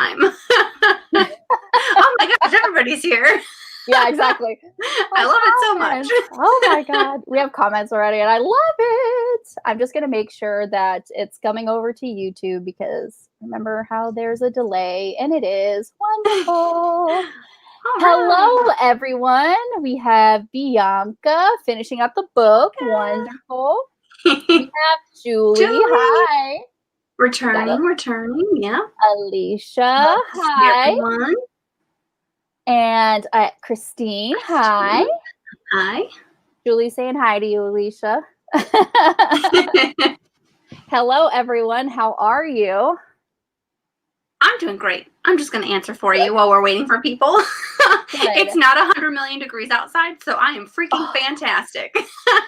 time. Oh my gosh, everybody's here. Yeah, exactly. I love it so much. Oh my God. We have comments already and I love it. I'm just going to make sure that it's coming over to YouTube because remember how there's a delay and it is wonderful. Hello, everyone. We have Bianca finishing up the book. Yeah. Wonderful. We have Julie. Hi. Returning. Yeah. Alicia. Hi. Everyone. And Christine, hi. Hi. Julie saying hi to you, Alicia. Hello, everyone. How are you? I'm doing great. I'm just going to answer for you while we're waiting for people. It's not 100 million degrees outside, so I am freaking fantastic.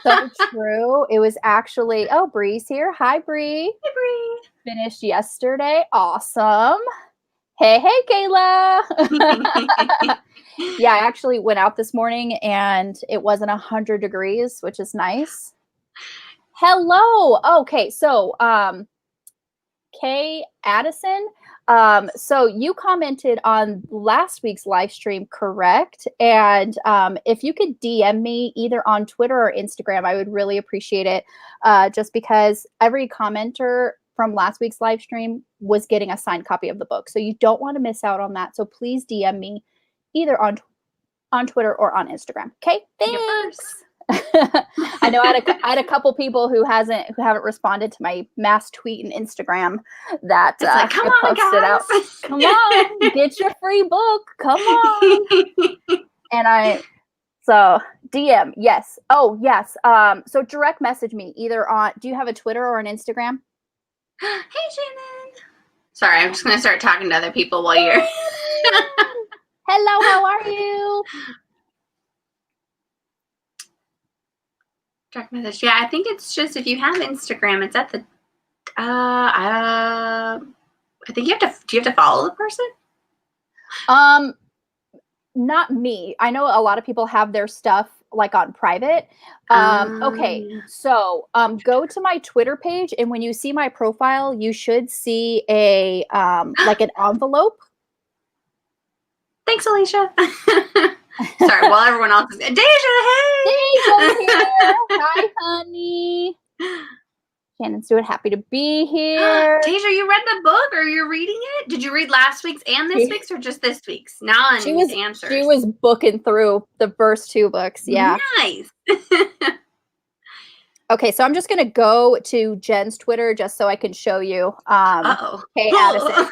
So true. It was actually, Bree's here. Hi, Bree. Hey, Bree. Finished yesterday. Awesome. Hey, Kayla. Yeah, I actually went out this morning and it wasn't 100 degrees, which is nice. Hello. Okay, so Kay Addison. So you commented on last week's live stream, correct? And if you could DM me either on Twitter or Instagram, I would really appreciate it. Just because every commenter from last week's live stream was getting a signed copy of the book. So you don't want to miss out on that. So please DM me either on Twitter or on Instagram. Okay, thanks. I know I had a couple people who haven't responded to my mass tweet and Instagram that come on, posted guys. out. Come on, get your free book. Come on. And so DM, yes. Oh, yes. So direct message me either on, do you have a Twitter or an Instagram? Hey, Shannon. Sorry, I'm just going to start talking to other people while you're... Hello, how are you? Direct message. Yeah, I think it's just if you have Instagram, it's at the... I think you have to... Do you have to follow the person? Not me. I know a lot of people have their stuff like on private. Okay, so go to my Twitter page, and when you see my profile, you should see a like an envelope. Thanks, Alicia. Sorry, while everyone else is... Daijah, hey! Daijah's here. Hi, honey. Shannon Stewart, happy to be here. Daijah, you read the book or you're reading it? Did you read last week's and this week's or just this week's? Now I need answers. She was booking through the first two books. Yeah. Nice. Okay, so I'm just going to go to Jen's Twitter just so I can show you. Hey, Addison.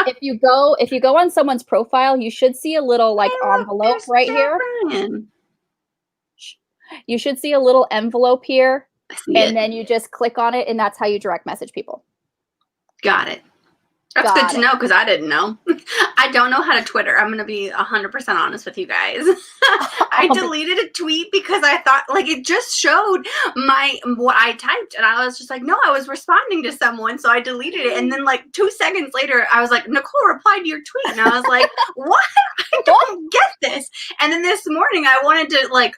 If you go on someone's profile, you should see a little like envelope right here. You should see a little envelope here. And then you just click on it, and that's how you direct message people. Got it. That's good to know because I didn't know. I don't know how to Twitter. I'm going to be 100% honest with you guys. I deleted a tweet because I thought like it just showed what I typed, and I was just like, no, I was responding to someone, so I deleted it. And then like 2 seconds later, I was like, Nicole replied to your tweet, and I was like, what? I don't get this. And then this morning, I wanted to like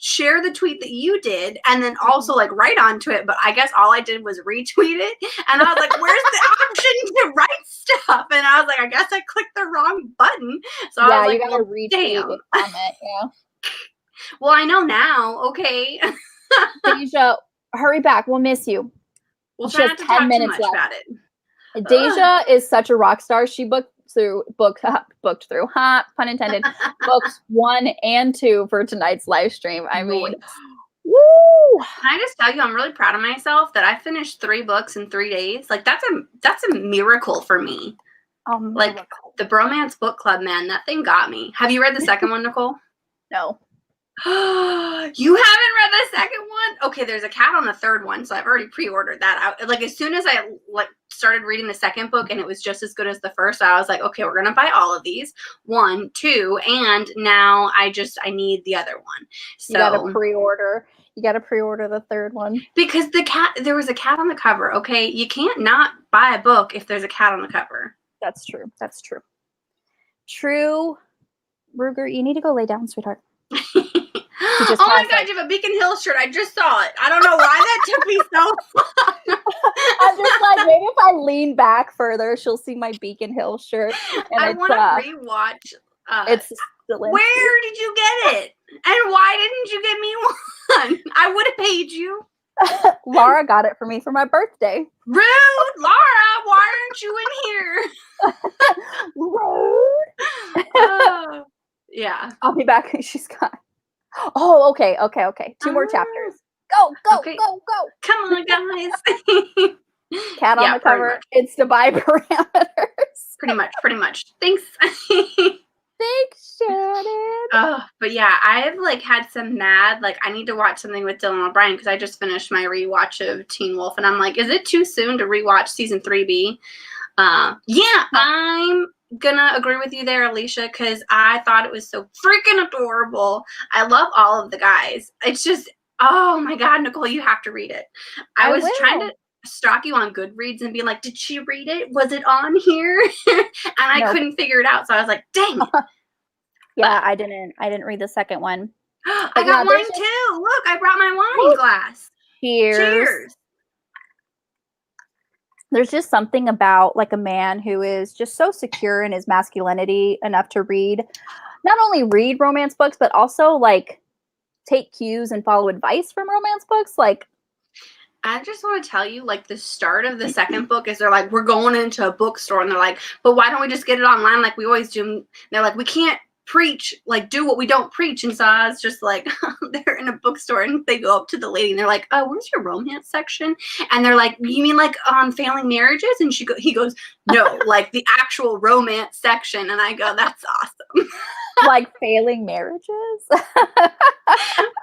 share the tweet that you did and then also like write onto it, but I guess all I did was retweet it, and I was like, where's the option to write stuff? And I was like, I guess I clicked the wrong button. So I was like, you gotta retweet and comment. Yeah. Well, I know now. Okay. Daijah, hurry back, we'll miss you. We'll try not to talk 10 minutes too much about it. Daijah is such a rock star. She booked through, pun intended, books 1 and 2 for tonight's live stream. I mean, woo! Can I just tell you, I'm really proud of myself that I finished 3 books in 3 days. Like that's a miracle for me. Like the Bromance Book Club, man, that thing got me. Have you read the second one, Nicole? No. You haven't read the second one? Okay, there's a cat on the third one, so I've already pre-ordered that. Like as soon as I started reading the second book and it was just as good as the first, I was like, okay, we're gonna buy all of these, 1, 2, and now I need the other one. So you gotta pre-order the third one because there was a cat on the cover. Okay, you can't not buy a book if there's a cat on the cover. That's true. True. Ruger, you need to go lay down, sweetheart. Oh my God, you have a Beacon Hill shirt. I just saw it. I don't know why that took me so long. I'm just like, maybe if I lean back further, she'll see my Beacon Hill shirt. And I want to rewatch. It's still where did you get it? And why didn't you get me one? I would have paid you. Laura got it for me for my birthday. Rude, Laura. Why aren't you in here? Rude. Yeah. I'll be back. She's got. Oh, okay. 2 more chapters. Go. Come on, guys. Cat on the cover. It's to buy parameters. Pretty much. Thanks. Thanks, Shannon. But yeah, I have like had some mad, like I need to watch something with Dylan O'Brien because I just finished my rewatch of Teen Wolf and I'm like, is it too soon to rewatch season 3B? Yeah, I'm gonna agree with you there, Alicia, because I thought it was so freaking adorable. I love all of the guys. It's just, oh my God, Nicole, you have to read it. I was trying to stalk you on Goodreads and be like, did she read it? Was it on here? And I couldn't figure it out. So I was like, dang it. Yeah, I didn't read the second one. I got wine too. Look, I brought my wine glass. Cheers. There's just something about like a man who is just so secure in his masculinity enough to not only read romance books, but also like take cues and follow advice from romance books. Like, I just want to tell you, like, the start of the second book is they're like, we're going into a bookstore. And they're like, but why don't we just get it online like we always do? And they're like, we can't preach, like, do what we don't preach. And so I was just like, they're in a bookstore and they go up to the lady and they're like, oh, where's your romance section? And they're like, you mean like on failing marriages? And he goes, no, like the actual romance section. And I go, that's awesome. Like failing marriages?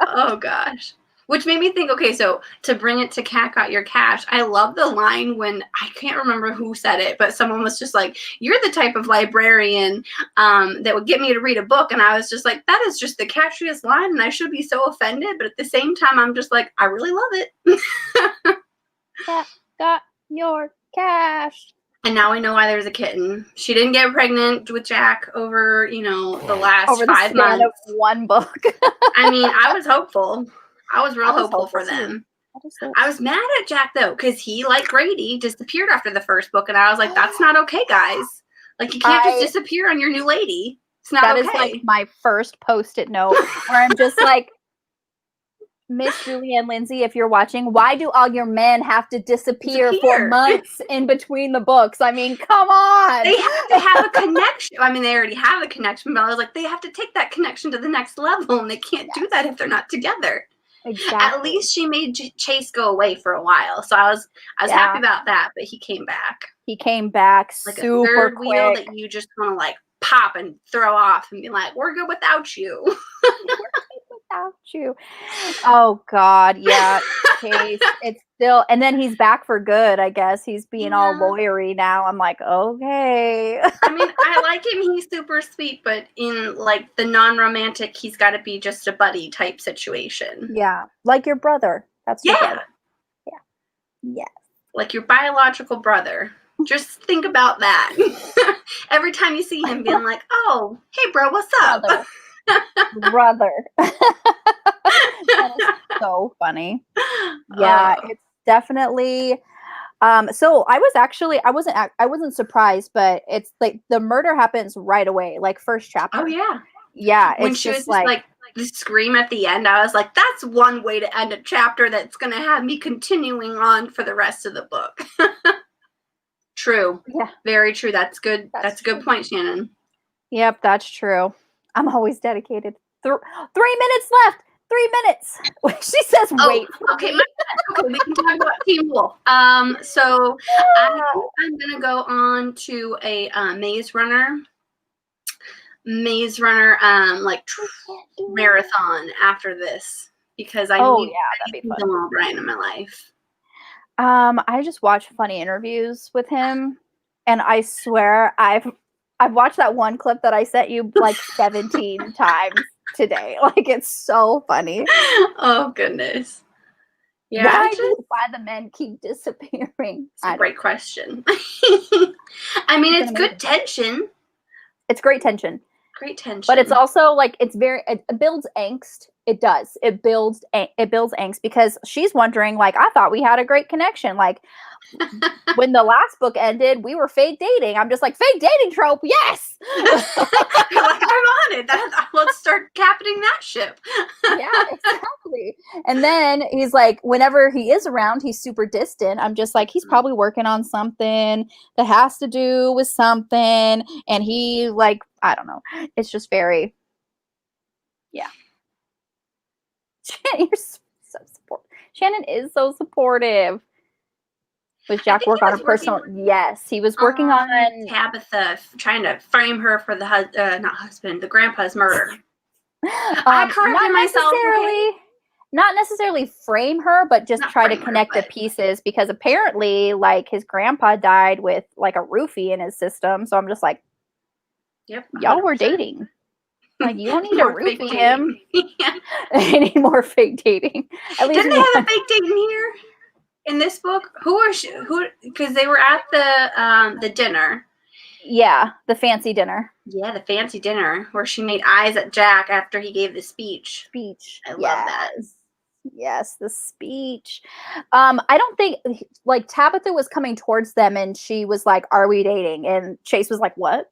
Oh, gosh. Which made me think, okay, so to bring it to Cat Got Your Cash, I love the line when, I can't remember who said it, but someone was just like, you're the type of librarian that would get me to read a book. And I was just like, that is just the catchiest line and I should be so offended. But at the same time, I'm just like, I really love it. Cat got your cash. And now we know why there's a kitten. She didn't get pregnant with Jack over, the last 5 months. Of one book. I mean, I was hopeful. I was real hopeful for them. I was mad at Jack, though, because he, like Grady, disappeared after the first book. And I was like, that's not okay, guys. Like, you can't just disappear on your new lady. It's not okay. That is, like, my first Post-it note where I'm just like, Miss Julie and Lindsay, if you're watching, why do all your men have to disappear for months in between the books? I mean, come on. They have to have a connection. I mean, they already have a connection, but I was like, they have to take that connection to the next level, and they can't do that if they're not together. Exactly. At least she made Chase go away for a while, so I was happy about that. But he came back. He came back like super a third quick. Wheel that you just want to like pop and throw off and be like, "We're good without you." Without you. Oh God, yeah. Chase, it's still, and then he's back for good. I guess he's being all lawyery now. I'm like, okay. I mean, I like him. He's super sweet, but in like the non-romantic, he's got to be just a buddy type situation. Yeah, like your brother. That's your brother. Yeah. Yes. Like your biological brother. Just think about that. Every time you see him, being like, "Oh, hey, bro, what's up?" Brother. That is so funny. Yeah, it's definitely so I wasn't surprised, but it's like the murder happens right away, like first chapter. Oh yeah. Yeah, when she was just like the scream at the end, I was like, that's one way to end a chapter that's gonna have me continuing on for the rest of the book. True. Yeah. Very true. That's good. That's a good point, Shannon. Yep, that's true. I'm always dedicated. 3 minutes left. 3 minutes. She says, wait. Okay, we can talk about Teen Wolf. So I'm gonna go on to a Maze Runner, like marathon after this because I need Dylan O'Brien in my life. I just watched funny interviews with him, and I swear I've watched that one clip that I sent you like 17 times today. Like, it's so funny. Oh, goodness. Yeah. Why the men keep disappearing? It's a great question. I mean, it's good tension. It's great tension. Great tension. But it's also like, it builds angst It does. It builds angst because she's wondering, like, I thought we had a great connection. Like, when the last book ended, we were fake dating. I'm just like, fake dating trope, yes. You're like, I'm on it. Let's start captaining that ship. Yeah, exactly. And then he's like, whenever he is around, he's super distant. I'm just like, he's probably working on something that has to do with something. And he, like, I don't know. It's just very, yeah. You're so supportive. Shannon is so supportive. Was Jack work on a personal? Yes, he was working on Tabitha, trying to frame her for the grandpa's murder. I corrected myself. Not necessarily frame her, but just try to connect the pieces, because apparently, like, his grandpa died with like a roofie in his system. So I'm just like, yep, y'all were dating. Like, you don't need to roofie him. Any more fake dating? At least didn't they have a fake dating here in this book? Who? Because they were at the dinner. Yeah, the fancy dinner. Yeah, the fancy dinner where she made eyes at Jack after he gave the speech. I love that. Yes, the speech. I don't think, like, Tabitha was coming towards them and she was like, "Are we dating?" And Chase was like, "What?"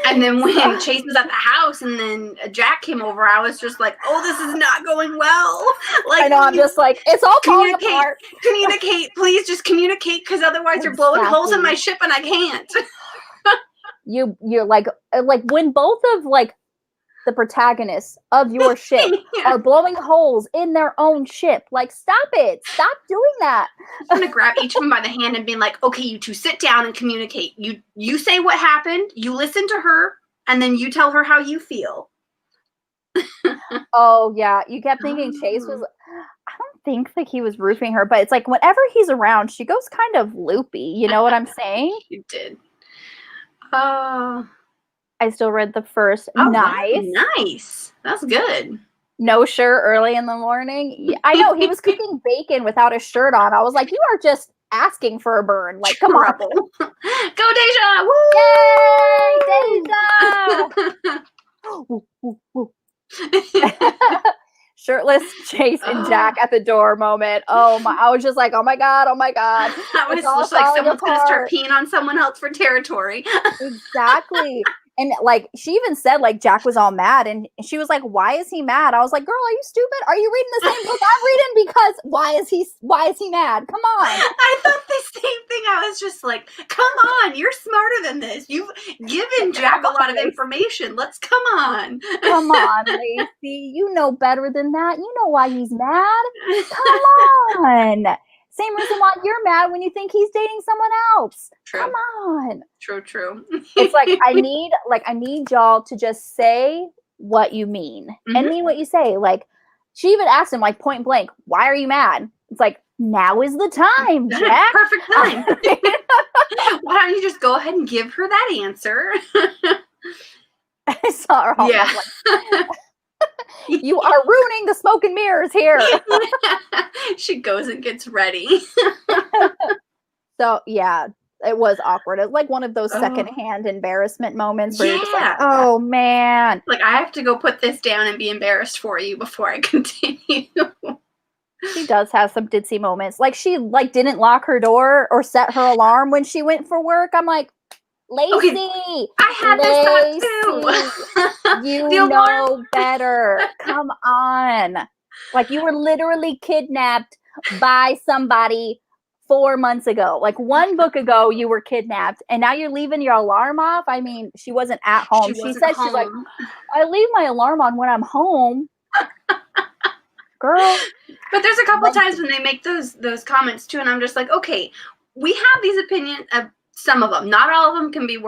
And then when Chase was at the house and then Jack came over, I was just like, "Oh, this is not going well." Like, I know, I'm just like, it's all falling apart. Communicate, please, just communicate, because otherwise you're blowing holes in my ship and I can't. You're like when both of, like, the protagonists of your ship are blowing holes in their own ship. Like, stop it. Stop doing that. I'm going to grab each of them by the hand and be like, okay, you two sit down and communicate. You say what happened, you listen to her, and then you tell her how you feel. Oh, yeah. You kept thinking Chase was, I don't think like he was roofing her, but it's like whenever he's around, she goes kind of loopy. You know what I'm saying? You did. I still read the first. Oh, nice. Wow, nice. That's good. No shirt early in the morning. Yeah, I know, he was cooking bacon without a shirt on. I was like, you are just asking for a burn. Like, come on. Go, Daijah! Woo! Yay, Daijah! Shirtless Chase and Jack at the door moment. Oh my! I was just like, oh my god, oh my god. That was just like someone's gonna start peeing on someone else for territory. Exactly. And like, she even said, like, Jack was all mad, and she was like, why is he mad? I was like, girl, are you stupid? Are you reading the same book I'm reading? Because why is he mad? Come on. I thought the same thing. I was just like, come on, you're smarter than this. You've given Jack a lot of information. Let's come on. Come on, Lacey. You know better than that. You know why he's mad. Come on. Same reason why you're mad when you think he's dating someone else. True. Come on. True. It's like, I need y'all to just say what you mean and mean what you say. Like, she even asked him, like, point blank, why are you mad? It's like, now is the time, Jack. Perfect time. Why don't you just go ahead and give her that answer? I saw her all like, you are ruining the smoke and mirrors here. She goes and gets ready. So, yeah, it was awkward. It was like one of those secondhand embarrassment moments where you're just like, oh, man. Like, I have to go put this down and be embarrassed for you before I continue. She does have some ditzy moments. Like, she, like, didn't lock her door or set her alarm when she went for work. I'm like, Lacey, okay, I had this thought too. You know better. Come on. Like, you were literally kidnapped by somebody 4 months ago. Like, one book ago, you were kidnapped, and now you're leaving your alarm off. I mean, she wasn't at home. She said, she's like, I leave my alarm on when I'm home. Girl. But there's a couple times when they make those comments too, and I'm just like, okay, we have these opinions. Some of them, not all of them, can be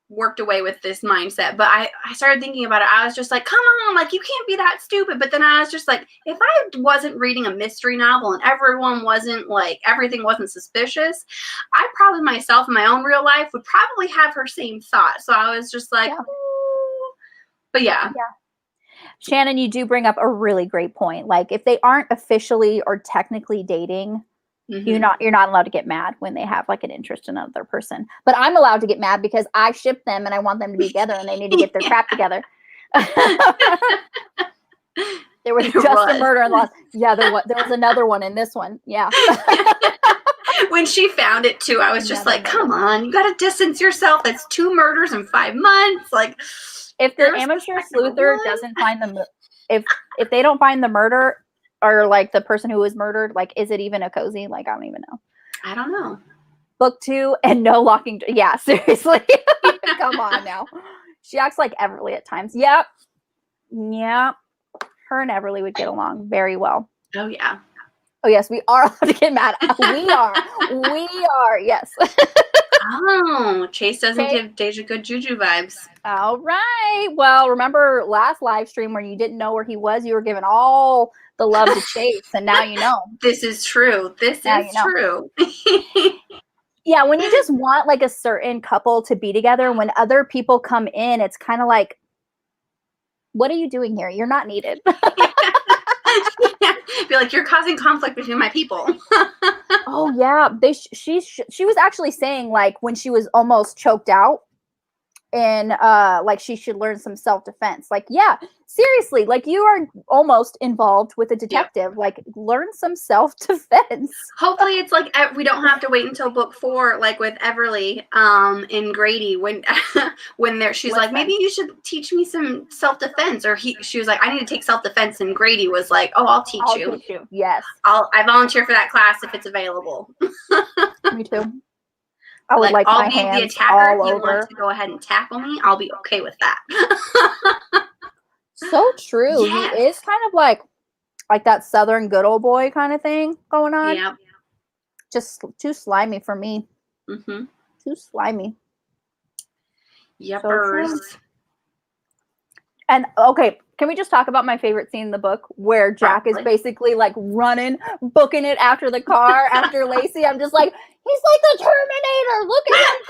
worked away with this mindset. But I started thinking about it. I was just like, come on, like, you can't be that stupid. But then I was just like, if I wasn't reading a mystery novel and everyone wasn't like, everything wasn't suspicious, I probably myself in my own real life would probably have her same thought. So I was just like, but yeah. Shannon, you do bring up a really great point. Like, if they aren't officially or technically dating, you're not allowed to get mad when they have like an interest in another person. But I'm allowed to get mad because I ship them and I want them to be together and they need to get their crap together. There was just a murder and loss. Yeah, there was another one in this one. Yeah. When she found it too, I was just like, come on, you got to distance yourself. That's 2 murders in 5 months. Like, if the amateur sleuther doesn't find if they don't find the murder or like the person who was murdered, like, is it even a cozy? Like, I don't even know. I don't know. Book 2 and no locking. Yeah, seriously. Come on now. She acts like Everly at times. Yep. Her and Everly would get along very well. Oh, yeah. Oh, yes, we are allowed to get mad. We are. Yes. Oh, Chase doesn't give Daijah good juju vibes. All right. Well, remember last live stream where you didn't know where he was? You were giving all the love to Chase, and now you know. This is true. True. Yeah, when you just want like a certain couple to be together, when other people come in, it's kind of like, what are you doing here? You're not needed. Feel like you're causing conflict between my people. Oh yeah, she was actually saying like when she was almost choked out, and like she should learn some self-defense. Like, yeah, seriously, like you are almost involved with a detective. Yep. Like, learn some self-defense. Hopefully it's like we don't have to wait until book 4, like with Everly and Grady, when she's like, maybe you should teach me some self-defense, or she was like, I need to take self-defense, and Grady was like, oh, I'll teach you. Yes, I volunteer for that class if it's available. Me too. I would like I'll my be hands the attacker. all if you over. want to go ahead and tackle me, I'll be okay with that. So true. Yes. He is kind of like that Southern good old boy kind of thing going on. Yeah. Just too slimy for me. Mm-hmm. Too slimy. Yepers. So and okay, can we just talk about my favorite scene in the book where Jack is basically like running, booking it after the car after Lacey? I'm just like, he's like the Terminator. Look at him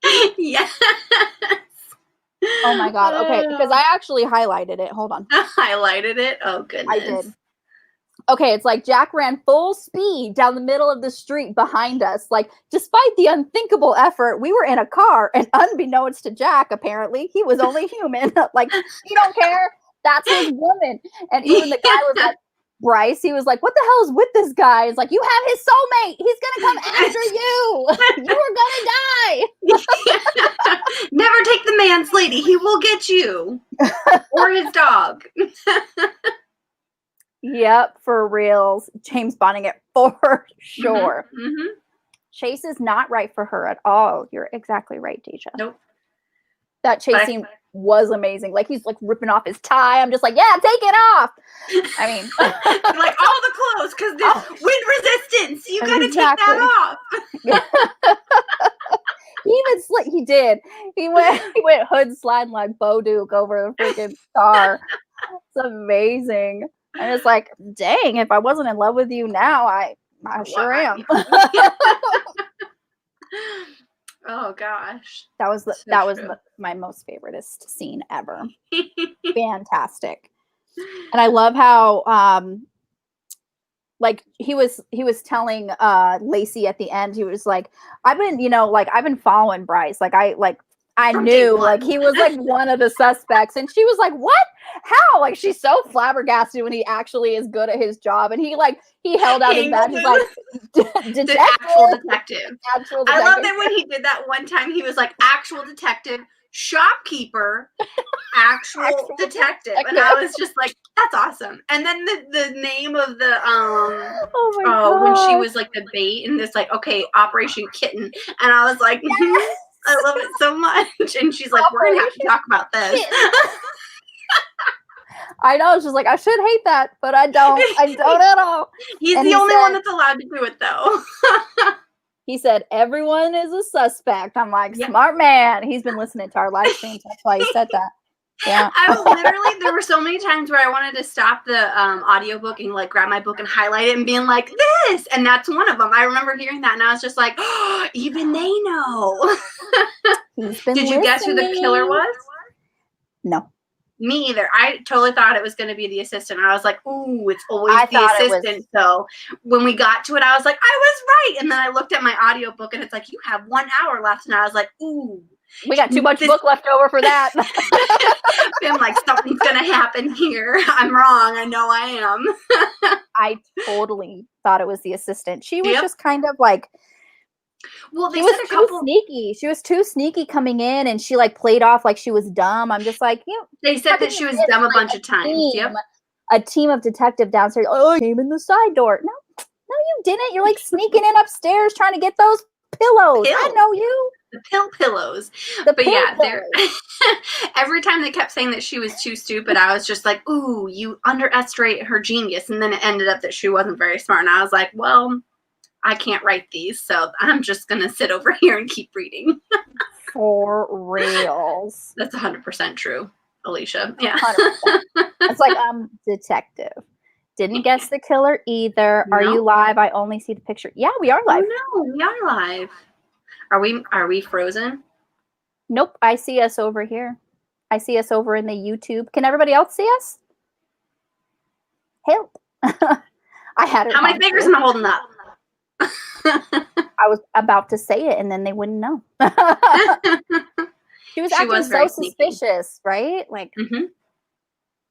go. Yes. Oh my God. Okay, because I actually highlighted it. Hold on. Highlighted it? Oh, goodness. I did. Okay, it's like Jack ran full speed down the middle of the street behind us. Like, despite the unthinkable effort, we were in a car, and unbeknownst to Jack, apparently, he was only human. Like, he don't care. That's his woman. And even the guy was like, Bryce, he was like, what the hell is with this guy? It's like, you have his soulmate. He's going to come after you. You are going to die. Never take the man's lady. He will get you. Or his dog. Yep, for reals. James Bonding it for sure. Mm-hmm. Mm-hmm. Chase is not right for her at all. You're exactly right, Daijah. Nope. That chase scene was amazing. Like, he's like ripping off his tie. I'm just like, yeah, take it off. I mean, like all the clothes, because there's wind resistance. You gotta take that off. He even he did. He went hood sliding like Bo Duke over the freaking car. It's amazing. And it's like, dang, if I wasn't in love with you now, I sure am. Oh gosh. That was my most favoriteest scene ever. Fantastic. And I love how like he was telling Lacey at the end, he was like, I've been following Bryce. I knew like he was like one of the suspects, and she was like, what? How? Like, she's so flabbergasted when he actually is good at his job, and he held out his badge. He's like, the actual detective. I love that when he did that one time, he was like, actual detective, shopkeeper, actual detective. And I was just like, that's awesome. And then the name of the when she was like the bait in this, like, okay, Operation Kitten, and I was like, yes. I love it so much. And she's like, we're gonna have to talk about this. I know, it's just like, I should hate that, but I don't at all. He's the only one that's allowed to do it, though. He said, everyone is a suspect. I'm like, smart man. He's been listening to our live streams. That's why he said that. Yeah. There were so many times where I wanted to stop the audiobook and like grab my book and highlight it and being like, this. And that's one of them. I remember hearing that and I was just like, oh, even they know. Did you guess who the killer was? No. Me either. I totally thought it was going to be the assistant. I was like, ooh, it's always the assistant. So when we got to it, I was like, I was right. And then I looked at my audiobook and it's like, you have 1 hour left. And I was like, ooh, We got too much book left over for that. I'm like, something's gonna happen here. I'm wrong. I know I am. I totally thought it was the assistant. She was just kind of like, well, they she said was a couple. Sneaky. She was too sneaky coming in, and she like played off like she was dumb. I'm just like, they said that she was dumb a bunch of times. Yep. A team of detective downstairs. Oh, came in the side door. No, you didn't. You're like sneaking in upstairs trying to get those pillows. I know you. The pillows. Every time they kept saying that she was too stupid, I was just like, ooh, you underestimate her genius. And then it ended up that she wasn't very smart. And I was like, well, I can't write these, so I'm just going to sit over here and keep reading. For reals. That's 100% true, Alicia. Yeah. 100%. It's like, detective. Didn't guess the killer either. No. Are you live? I only see the picture. Yeah, we are live. Oh, no, we are live. Are we frozen? Nope. I see us over here. I see us over in the YouTube. Can everybody else see us? Help. I had it. How many fingers am I holding up? I was about to say it and then they wouldn't know. She was acting so suspicious, right? Like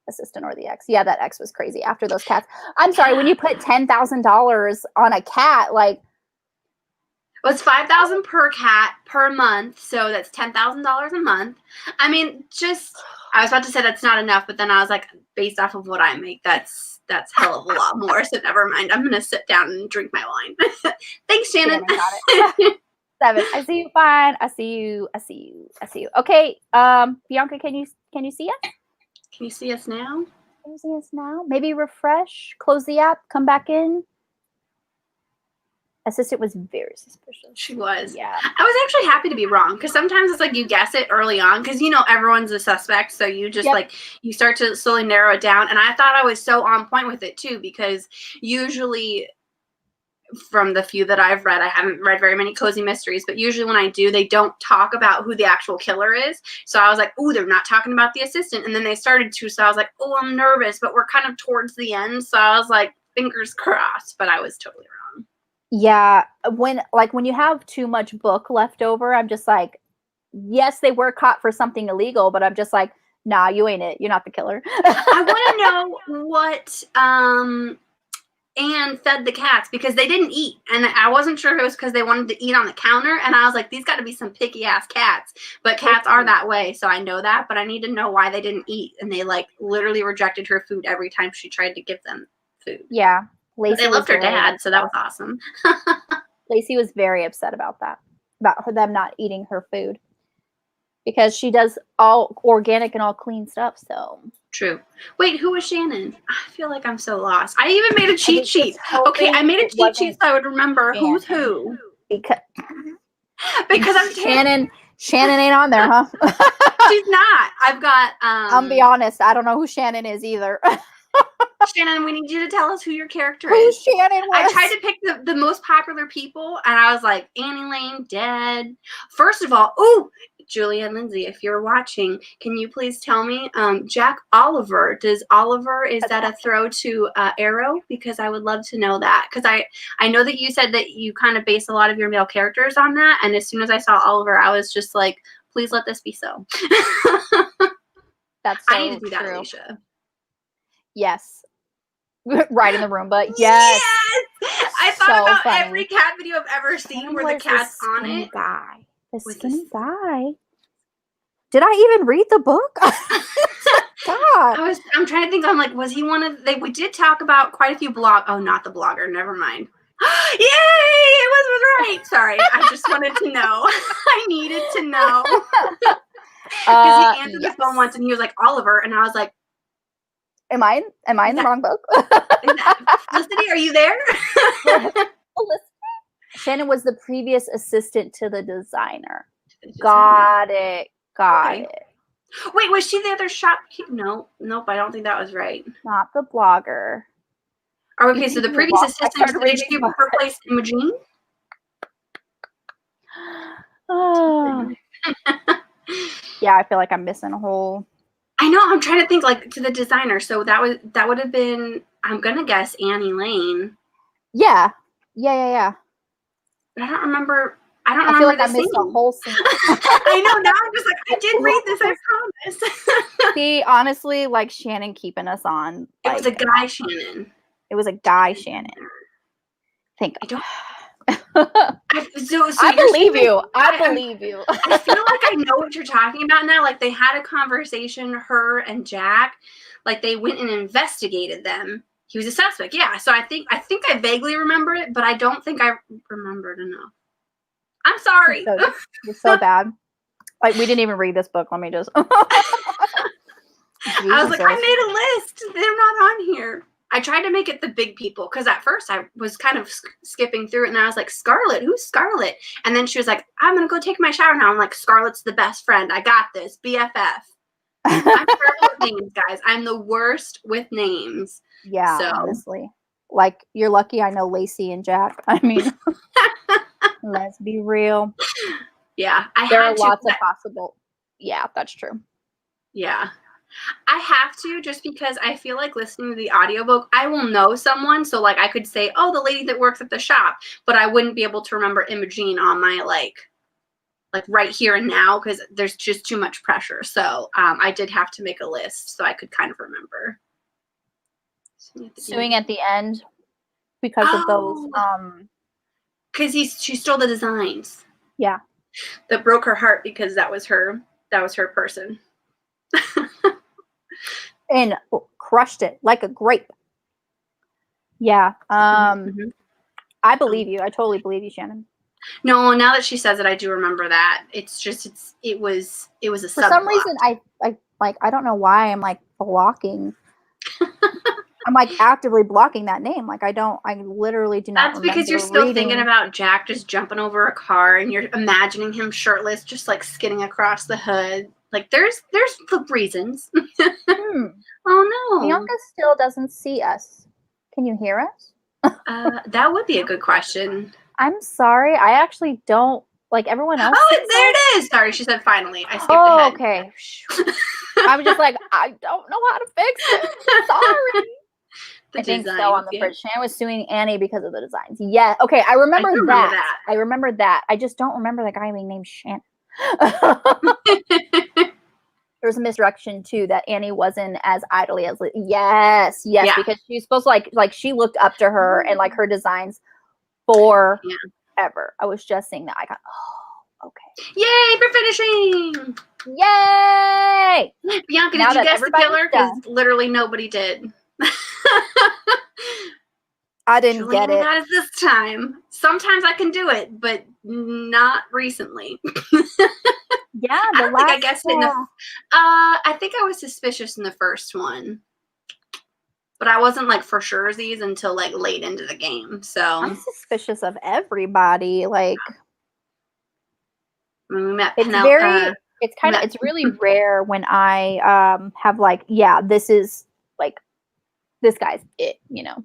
assistant or the ex. Yeah, that ex was crazy after those cats. I'm sorry, when you put $10,000 on a cat, like, well, it's $5,000 per cat per month, so that's $10,000 a month. I mean, I was about to say that's not enough, but then I was like, based off of what I make, that's hell of a lot more. So never mind. I'm gonna sit down and drink my wine. Thanks, Shannon. Got it. 7. I see you fine. I see you. Okay, Bianca, can you see us? Can you see us now? Can you see us now? Maybe refresh, close the app, come back in. Assistant was very suspicious. She was. Yeah. I was actually happy to be wrong because sometimes it's like you guess it early on because everyone's a suspect, so you just like you start to slowly narrow it down. And I thought I was so on point with it too because usually, from the few that I've read, I haven't read very many cozy mysteries, but usually when I do, they don't talk about who the actual killer is. So I was like, ooh, they're not talking about the assistant. And then they started to, so I was like, oh, I'm nervous, but we're kind of towards the end. So I was like, fingers crossed, but I was totally wrong. Yeah, when you have too much book left over, I'm just like, yes, they were caught for something illegal, but I'm just like, nah, you ain't it. You're not the killer. I want to know what Anne fed the cats because they didn't eat, and I wasn't sure if it was because they wanted to eat on the counter, and I was like, these got to be some picky ass cats, but cats are that way, so I know that, but I need to know why they didn't eat, and they like literally rejected her food every time she tried to give them food. Yeah. Lacey they loved her dad, so that was awesome. Lacey was very upset about that, about them not eating her food, because she does all organic and all clean stuff. So true. Wait, who was Shannon? I feel like I'm so lost. I even made a cheat sheet. Okay, I made a cheat sheet so I would remember who's who. Because I'm Shannon. Shannon ain't on there, huh? She's not. I've got. I'll be honest. I don't know who Shannon is either. Shannon, we need you to tell us who your character is. Who Shannon was. I tried to pick the most popular people, and I was like, Annie Lane, dead. First of all, ooh, Julia and Lindsey, if you're watching, can you please tell me, Jack Oliver, is that a throw to Arrow? Because I would love to know that. Because I know that you said that you kind of base a lot of your male characters on that, and as soon as I saw Oliver, I was just like, please let this be so. That's so I need to do that, true. Alicia. Yes. Right in the Roomba. Yes. I thought about every cat video I've ever seen where the cat's on it. Guy. The skinny guy. Did I even read the book? God. I'm trying to think. I'm like, was he one of we did talk about quite a few not the blogger. Never mind. Yay! It was right. Sorry. I just wanted to know. I needed to know. Because he answered the phone once and he was like, Oliver. And I was like, Am I in the wrong book? Felicity, are you there? Shannon was the previous assistant to the designer. Got it. Wait, was she the other shopkeeper? Nope, I don't think that was right. Not the blogger. Okay, so the previous assistant to the HQ replaced Imogene? Oh. Yeah, I feel like I'm missing a whole... I know. I'm trying to think like to the designer. So that would have been. I'm gonna guess Annie Lane. Yeah. But I don't remember. I don't I feel remember like I missed a whole scene. I know, now I'm just like, I did read this, I promise. See, honestly, like Shannon keeping us on. It was a guy Shannon. It was a guy Shannon. I don't. So I believe you. I believe you. I feel like I know what you're talking about now. Like they had a conversation, her and Jack. Like they went and investigated them. He was a suspect. Yeah. So I think I vaguely remember it, but I don't think I remembered enough. I'm sorry. You're so bad. Like we didn't even read this book. Let me just. I was like, I made a list. They're not on here. I tried to make it the big people because at first I was kind of skipping through it and I was like, Scarlett, who's Scarlett? And then she was like, I'm going to go take my shower now. I'm like, Scarlett's the best friend. I got this. BFF. I'm terrible with names, guys. I'm the worst with names. Yeah, so. Honestly. Like, you're lucky I know Lacey and Jack. I mean, let's be real. Yeah. There are lots of possible. Yeah, that's true. Yeah. I have to just because I feel like listening to the audiobook, I will know someone. So like I could say, oh, the lady that works at the shop, but I wouldn't be able to remember Imogene on my like right here and now because there's just too much pressure. So I did have to make a list so I could kind of remember. Suing at the end because of those. Because she stole the designs. Yeah. That broke her heart because that was her person. And crushed it like a grape. Yeah. I believe you. I totally believe you, Shannon. No, now that she says it, I do remember that. It was a subplot. For some reason I don't know why I'm like blocking. I'm like actively blocking that name. Like I literally do not. That's because you're still thinking about Jack just jumping over a car and you're imagining him shirtless, just like skidding across the hood. Like there's the reasons. Oh no. Bianca still doesn't see us. Can you hear us? That would be a good question. I'm sorry. I actually don't like everyone else. Oh, there it is. Sorry, she said finally. I skipped ahead. Okay. I was just like, I don't know how to fix it. Sorry. I think so on the fridge. Shannon was suing Annie because of the designs. Yeah. Okay. I remember that. I remember that. I just don't remember the guy being named Shannon. There was a misdirection too that Annie wasn't as idly as yes, yeah. Because she's supposed to like she looked up to her and like her designs forever. I was just saying that. I got okay. Yay for finishing! Yay! Bianca, did you guess the killer? Because literally nobody did. I didn't get it. Not at this time. Sometimes I can do it, but not recently. Yeah, I guessed it in the. I think I was suspicious in the first one, but I wasn't like for surezies until like late into the game. So I'm suspicious of everybody. Like when we met Penelope. It's really rare when I have like, yeah, this is like this guy's it, you know.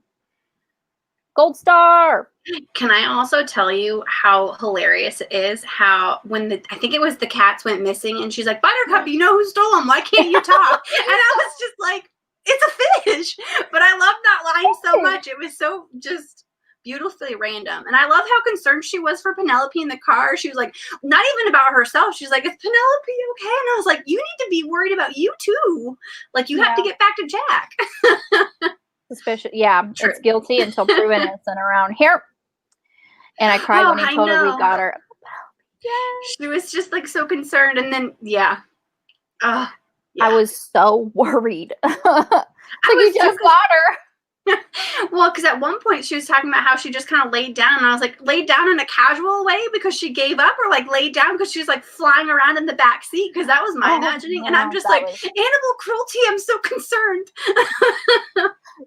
Gold star. Can I also tell you how hilarious it is how when I think it was the cats went missing and she's like, Buttercup, you know who stole them? Why can't you talk? And I was just like, it's a fish. But I love that line so much. It was so just beautifully random. And I love how concerned she was for Penelope in the car. She was like, not even about herself. She's like, is Penelope okay? And I was like, you need to be worried about you too. Like you have to get back to Jack. Suspicious. Yeah, sure. It's guilty until proven innocent around here. And I cried when he told her we got her. Yeah. She was just like so concerned. And then, I was so worried. You just got her. Well, because at one point she was talking about how she just kind of laid down. And I was like, laid down in a casual way because she gave up, or like laid down because she was like flying around in the back seat? Because that was my imagining. No, and I'm just like, animal cruelty. I'm so concerned.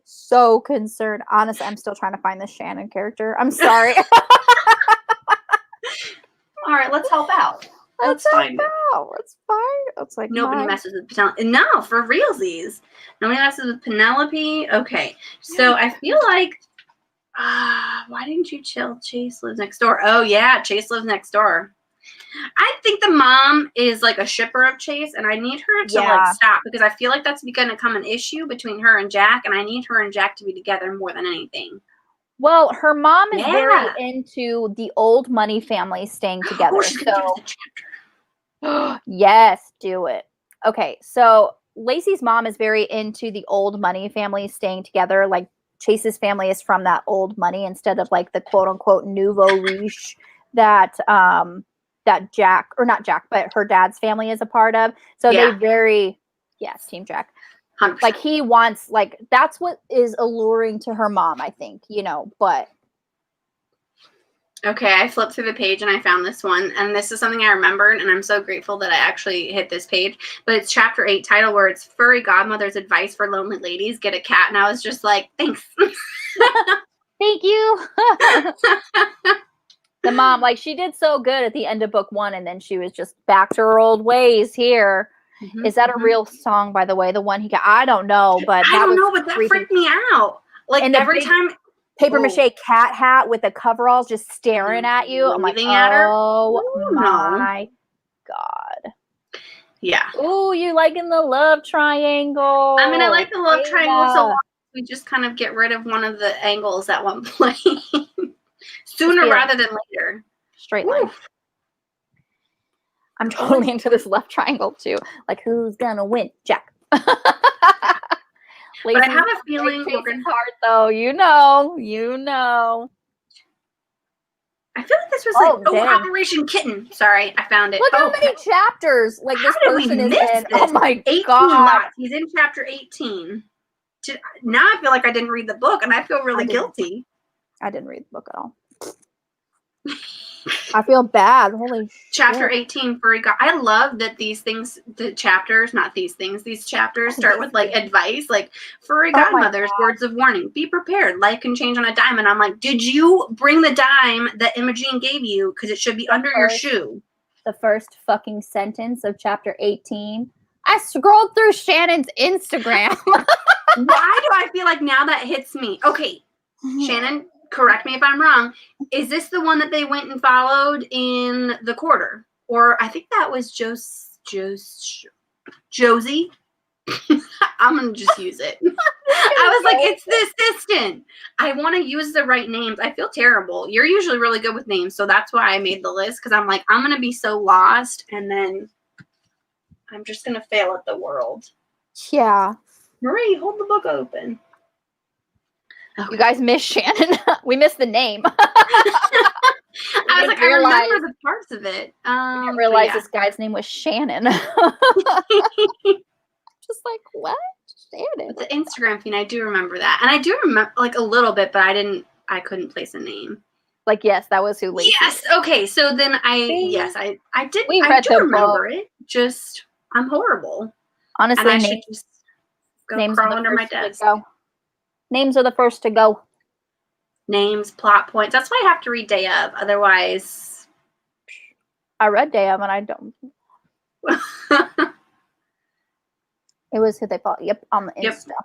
So concerned. Honestly, I'm still trying to find this Shannon character. I'm sorry. All right, let's help out. Let's find it. Let's find it. It's like nobody messes with Penelope. No, for realsies. Nobody messes with Penelope. Okay, so I feel like, why didn't you chill? Chase lives next door. Oh yeah, Chase lives next door. I think the mom is like a shipper of Chase, and I need her to like stop because I feel like that's going to become an issue between her and Jack, and I need her and Jack to be together more than anything. Well, her mom is very Yeah. into the old money family staying together. Oh, she's gonna give us So, the chapter. yes, do it. Okay, so Lacey's mom is very into the old money family staying together. Like Chase's family is from that old money instead of like the quote unquote nouveau riche that that Jack, or not Jack, but her dad's family is a part of. So Yeah. they very, yes, Team Jack. 100%. Like he wants, like that's what is alluring to her mom, I think, you know, but Okay, I flipped through the page and I found this one, and this is something I remembered, and I'm so grateful that I actually hit this page. But it's chapter 8, title where it's Furry Godmother's Advice for Lonely Ladies, Get a Cat, and I was just like, thanks. thank you. The mom, like she did so good at the end of book 1, and then she was just back to her old ways here. Is that a real song, by the way? The one he got? I don't know, but I don't know, but that freaked me out. Like and every time. Paper mache cat hat with the coveralls just staring at you. I'm like, at her. Oh my God. Yeah. Oh, you liking the love triangle? I mean, I like the love triangle so long. We just kind of get rid of one of the angles at one point. Sooner rather than later. Straight line. I'm totally into this love triangle too. Like, who's gonna win? Jack. But I have a feeling we're gonna heart though. You know. I feel like this was Operation Kitten. Sorry, I found it. Look how many chapters like this person is in. This? Oh my 18 God. Lots. He's in chapter 18. Now I feel like I didn't read the book, and I feel really guilty. I didn't read the book at all. I feel bad. Holy Chapter shit. 18, Furry God. I love that these chapters start with like advice, like Furry Godmother's words of warning. Be prepared. Life can change on a dime. And I'm like, did you bring the dime that Imogene gave you? Because it should be under your shoe. The first fucking sentence of chapter 18. I scrolled through Shannon's Instagram. Why do I feel like now that hits me? Okay, Shannon, correct me if I'm wrong. Is this the one that they went and followed in the quarter? Or I think that was Josie. I'm going to just use it. I was like, it's the assistant. I want to use the right names. I feel terrible. You're usually really good with names, so that's why I made the list, because I'm like, I'm going to be so lost, and then I'm just going to fail at the world. Yeah. Marie, hold the book open. Okay. You guys miss Shannon. We missed the name. I was like, I remember the parts of it. I didn't realize this guy's name was Shannon. Just like, what? Shannon. The Instagram thing, I do remember that. And I do remember like a little bit, but I couldn't place a name. Like, yes, that was who Lacey. Yes, okay. So then I did. We I read do the remember book. it. Just, I'm horrible. Honestly, and I should just go crawl under my desk. Names are the first to go. Names, plot points. That's why I have to read Day of. Otherwise, I read Day of and I don't. It was who they followed. Yep, on the Insta. Yep.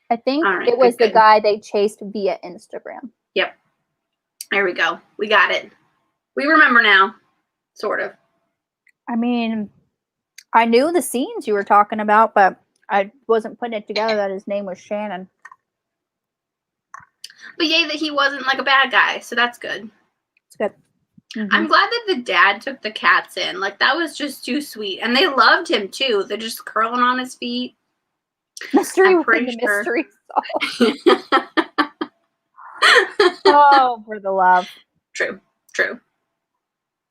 I think it was the guy they chased via Instagram. Yep. There we go. We got it. We remember now, sort of. I mean, I knew the scenes you were talking about, but I wasn't putting it together that his name was Shannon. But yay that he wasn't like a bad guy, so that's good. It's good. Mm-hmm. I'm glad that the dad took the cats in. Like, that was just too sweet. And they loved him, too. They're just curling on his feet. Mystery within the mystery solved. Oh, for the love. True.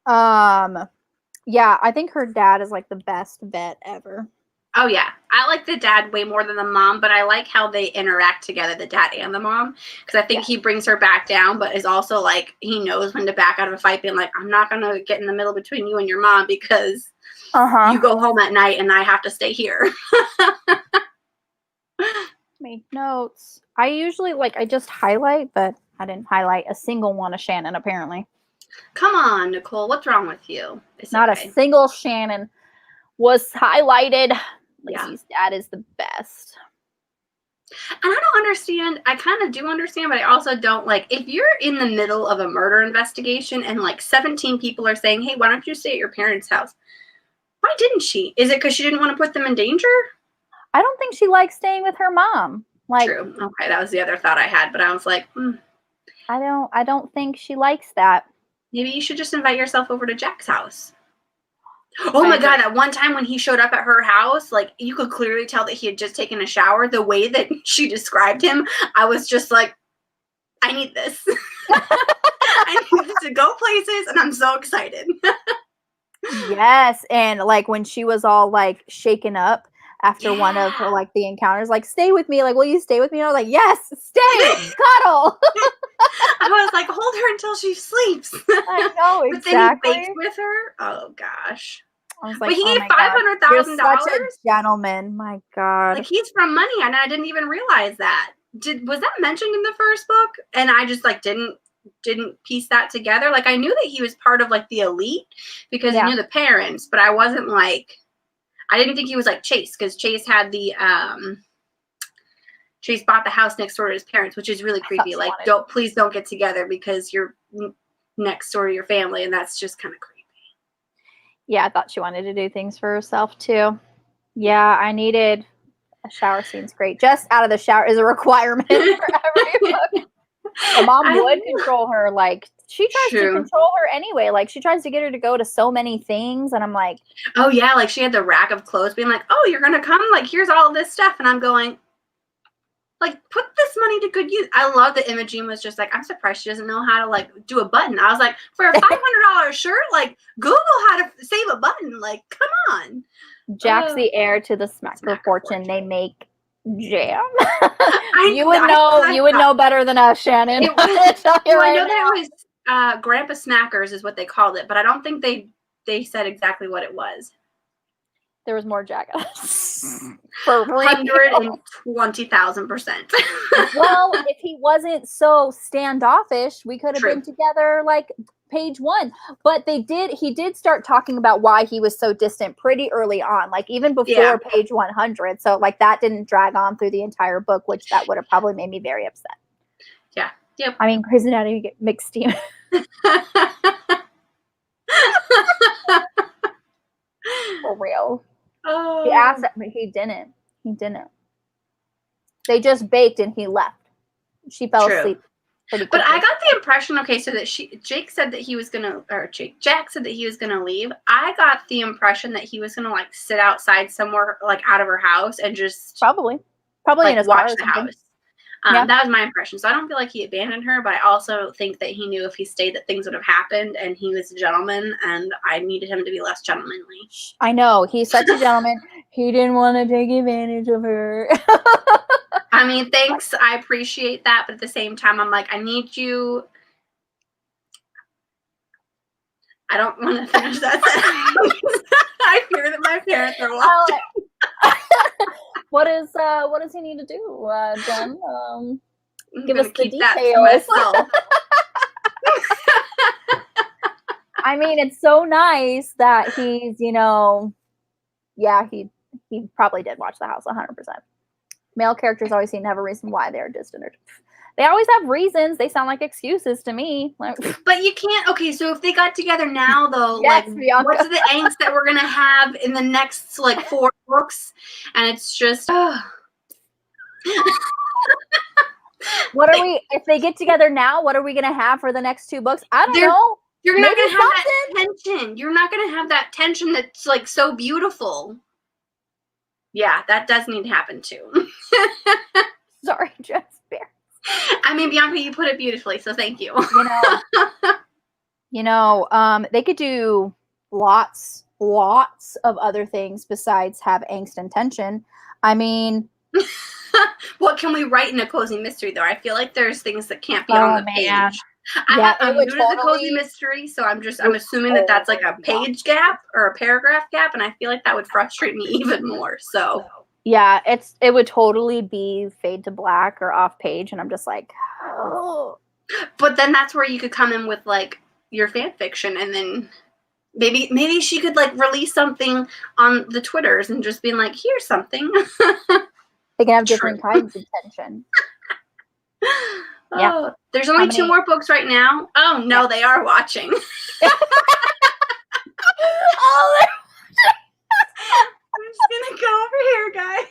Yeah, I think her dad is like the best vet ever. Oh, yeah. I like the dad way more than the mom, but I like how they interact together, the dad and the mom, because I think he brings her back down, but is also like, he knows when to back out of a fight, being like, I'm not going to get in the middle between you and your mom because you go home at night and I have to stay here. Make notes. I usually, I just highlight, but I didn't highlight a single one of Shannon, apparently. Come on, Nicole. What's wrong with you? It's not okay. A single Shannon was highlighted. Lacey's dad is the best. And I don't understand. I kind of do understand, but I also don't. Like, if you're in the middle of a murder investigation and 17 people are saying, hey, why don't you stay at your parents' house? Why didn't she? Is it because she didn't want to put them in danger? I don't think she likes staying with her mom. True. Okay, that was the other thought I had, but I was like, I don't think she likes that. Maybe you should just invite yourself over to Jack's house. Oh my God, that one time when he showed up at her house, like, you could clearly tell that he had just taken a shower. The way that she described him, I was just like, I need this. I need this to go places, and I'm so excited. Yes, and like when she was all like shaken up after one of her like the encounters, like, stay with me, like, will you stay with me? And I was like, yes, stay, cuddle. I was like, hold her until she sleeps. I know, exactly. But then he baked with her. Oh gosh. I was like, but he oh gave $500,000. Such a gentleman, my God. Like, he's from money, and I didn't even realize that. Was that mentioned in the first book? And I just like didn't piece that together. Like, I knew that he was part of like the elite because he knew the parents, but I wasn't like, I didn't think he was like Chase, because Chase had the Chase bought the house next door to his parents, which is really creepy. Like, please don't get together because you're next door to your family, and that's just kind of creepy. Yeah, I thought she wanted to do things for herself too. Yeah, I needed a shower scene's great. Just out of the shower is a requirement for every book. The mom would control her. Like, she tries to control her anyway. Like, she tries to get her to go to so many things, and I'm like, oh yeah, like she had the rack of clothes being like, oh, you're gonna come, like, here's all this stuff, and I'm going, like, put this money to good use. I love that Imogen was just like, I'm surprised she doesn't know how to like do a button. I was like, for a $500 shirt, like, Google how to save a button. Like, come on. Jack's the heir to the Smacker fortune. They make jam. You would know better than us, Shannon. I know that it was Grandpa Smackers is what they called it, but I don't think they said exactly what it was. There was more Jack. For 120,000%. Well, if he wasn't so standoffish, we could have been together like page 1. But he did start talking about why he was so distant pretty early on, like even before page 100. So like that didn't drag on through the entire book, which that would have probably made me very upset. Yeah. Yep. I mean, Grey's Anatomy get mixed steam. For real. Oh. He asked that, but he didn't. They just baked and he left. She fell asleep pretty quickly. But I got the impression, so that Jack said that he was gonna leave. I got the impression that he was gonna like sit outside somewhere, like out of her house, and just probably like, in his watch car the house. That was my impression. So I don't feel like he abandoned her, but I also think that he knew if he stayed that things would have happened, and he was a gentleman, and I needed him to be less gentlemanly. I know. He's such a gentleman. He didn't want to take advantage of her. I mean, thanks. I appreciate that. But at the same time, I'm like, I need you. I don't want to finish that sentence. I fear that my parents are watching. What does he need to do, Jen? Give us the details. I mean, it's so nice that he's, he probably did watch the house 100%. Male characters always seem to have a reason why they're distant. They always have reasons. They sound like excuses to me. But you can't. Okay, so if they got together now, though, yes, like, Bianca. What's the angst that we're gonna have in the next like 4 books? And it's just. What are we? If they get together now, what are we gonna have for the next 2 books? I don't know. You're not gonna have that tension. You're not gonna have that tension that's like so beautiful. Yeah, that does need to happen too. Sorry, just bear. I mean, Bianca, you put it beautifully, so thank you. They could do lots of other things besides have angst and tension. I mean, what can we write in a cozy mystery, though? I feel like there's things that can't be on the page. I'm new to the cozy mystery, so I'm assuming that that's like a page gap or a paragraph gap, and I feel like that would frustrate me even more. So yeah, it would totally be fade to black or off page, and I'm just like, oh. But then that's where you could come in with like your fan fiction, and then maybe she could like release something on the Twitters and just being like, here's something. They can have different kinds of tension. Yeah. Oh, there's only 2 more books right now. Oh no, they are watching. I'm just gonna go over here, guys.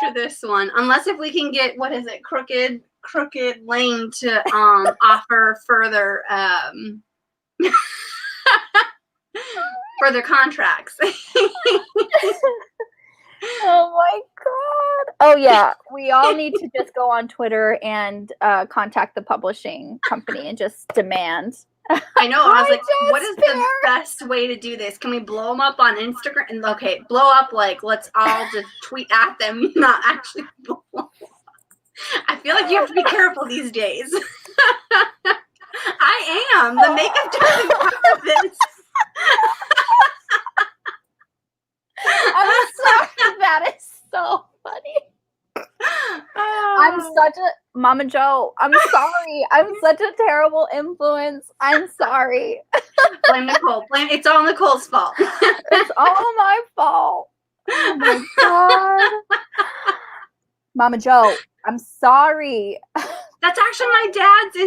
after this one, unless if we can get, what is it, Crooked Lane to offer further further contracts. Oh my God. Oh yeah. We all need to just go on Twitter and contact the publishing company and just demand. I know. I was like, what is the best way to do this? Can we blow them up on Instagram? And okay, blow up, like, let's all just tweet at them, not actually blow up. I feel like you have to be careful these days. I am. The makeup doesn't cover this. I'm sorry. That is so funny. I'm such a Mama Joe. I'm sorry. I'm such a terrible influence. I'm sorry. Blame Nicole. It's all Nicole's fault. It's all my fault. Oh my God. Mama Joe, I'm sorry. That's actually my dad's.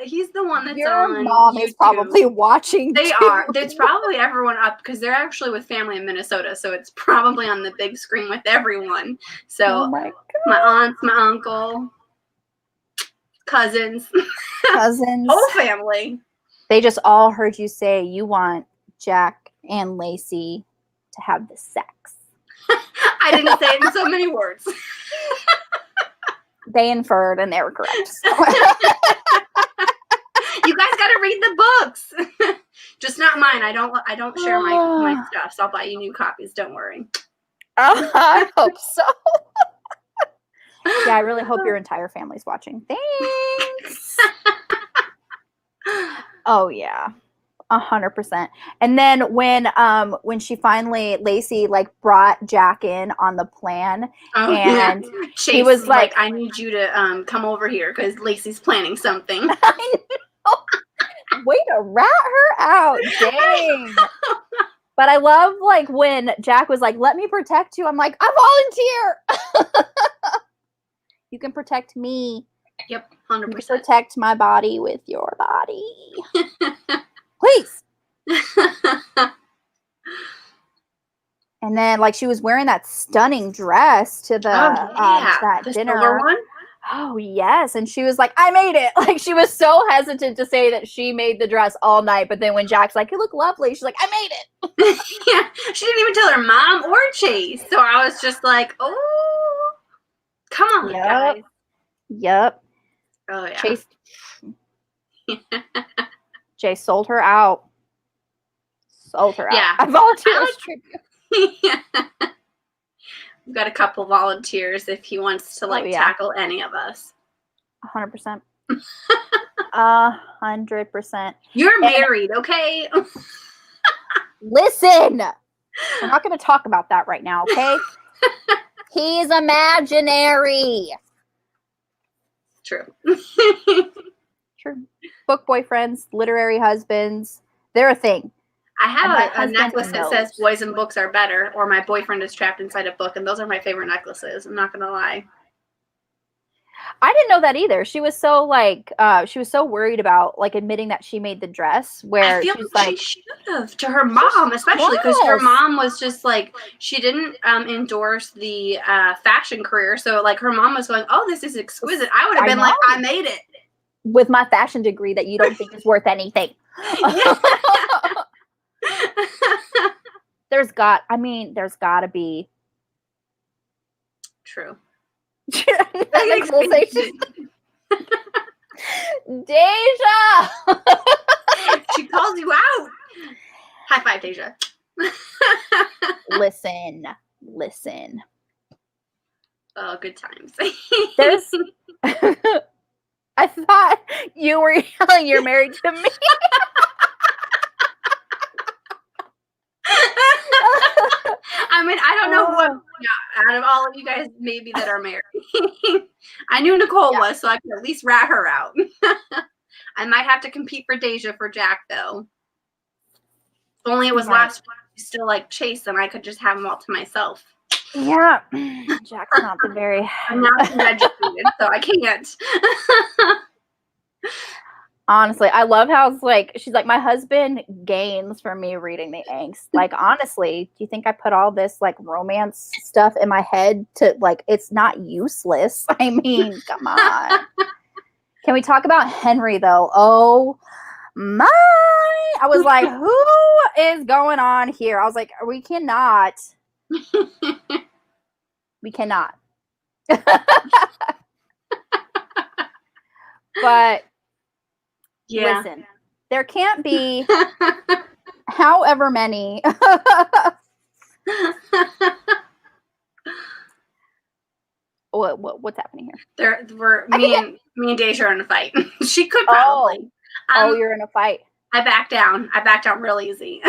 He's the one that's Your on mom YouTube. is probably watching. They too. are. It's probably everyone up because they're actually with family in Minnesota, so it's probably on the big screen with everyone. So Oh my God. my aunts, my uncle, cousins, whole family. They just all heard you say you want Jack and Lacey to have the sex. I didn't say it in so many words. They inferred and they were correct. You guys got to read the books. Just not mine. I don't share my stuff, so I'll buy you new copies. Don't worry. I hope so. Yeah, I really hope your entire family's watching. Thanks. Oh yeah, 100%. And then when she finally, Lacey, like, brought Jack in on the plan, and Chase he was like, I need you to come over here because Lacey's planning something. I know. Way to rat her out. Dang. But I love, like, when Jack was like, let me protect you. I'm like, I volunteer. You can protect me. Yep, You 100%. can protect my body with your body. Please. And then, like, she was wearing that stunning dress to the that the dinner. silver one? Oh, yes. And she was like, I made it. Like, she was so hesitant to say that she made the dress all night. But then when Jack's like, you look lovely, she's like, I made it. Yeah, she didn't even tell her mom or Chase. So I was just like, oh, come on, guys. Yep. Oh, yeah. Chase. Jay sold her out. Yeah. I volunteer as tribute. Yeah. We've got a couple volunteers if he wants to, like, tackle any of us. 100%. 100%. You're married, okay? Listen, we're not going to talk about that right now, okay? He's imaginary. True. True. Book boyfriends, literary husbands, they're a thing. I have my a husband necklace that knows. says boys and books are better, or my boyfriend is trapped inside a book, and those are my favorite necklaces. I'm not going to lie. I didn't know that either. She was so, like, she was so worried about, like, admitting that she made the dress, where I feel she's like like, she should have, to her mom, especially because her Yes. mom was just like, she didn't endorse the fashion career. So, like, her mom was going, oh, this is exquisite. I would have I been like, know. I made it. with my fashion degree that you don't think is worth anything. There's got to be. True. Like, we'll say Daijah. She calls you out. High five, Daijah. Listen. Oh, good times. There's. I thought you were yelling you're married to me. I mean, I don't know out of all of you guys maybe that are married. I knew Nicole was, so I could at least rat her out. I might have to compete for Daijah for Jack, though. If only it was last week, still like Chase, and I could just have them all to myself. Yeah, Jack's not the very. I'm not congratulated, so I can't. Honestly, I love how it's like, she's like, my husband gains from me reading the angst. Like, honestly, do you think I put all this like romance stuff in my head to like, it's not useless. I mean, come on. Can we talk about Henri though? Oh my. I was like, who is going on here? I was like, we cannot. We cannot. But Yeah. listen, there can't be however many. What's happening here? Me and Daijah are in a fight. She could probably. You're in a fight. I back down. I back down real easy.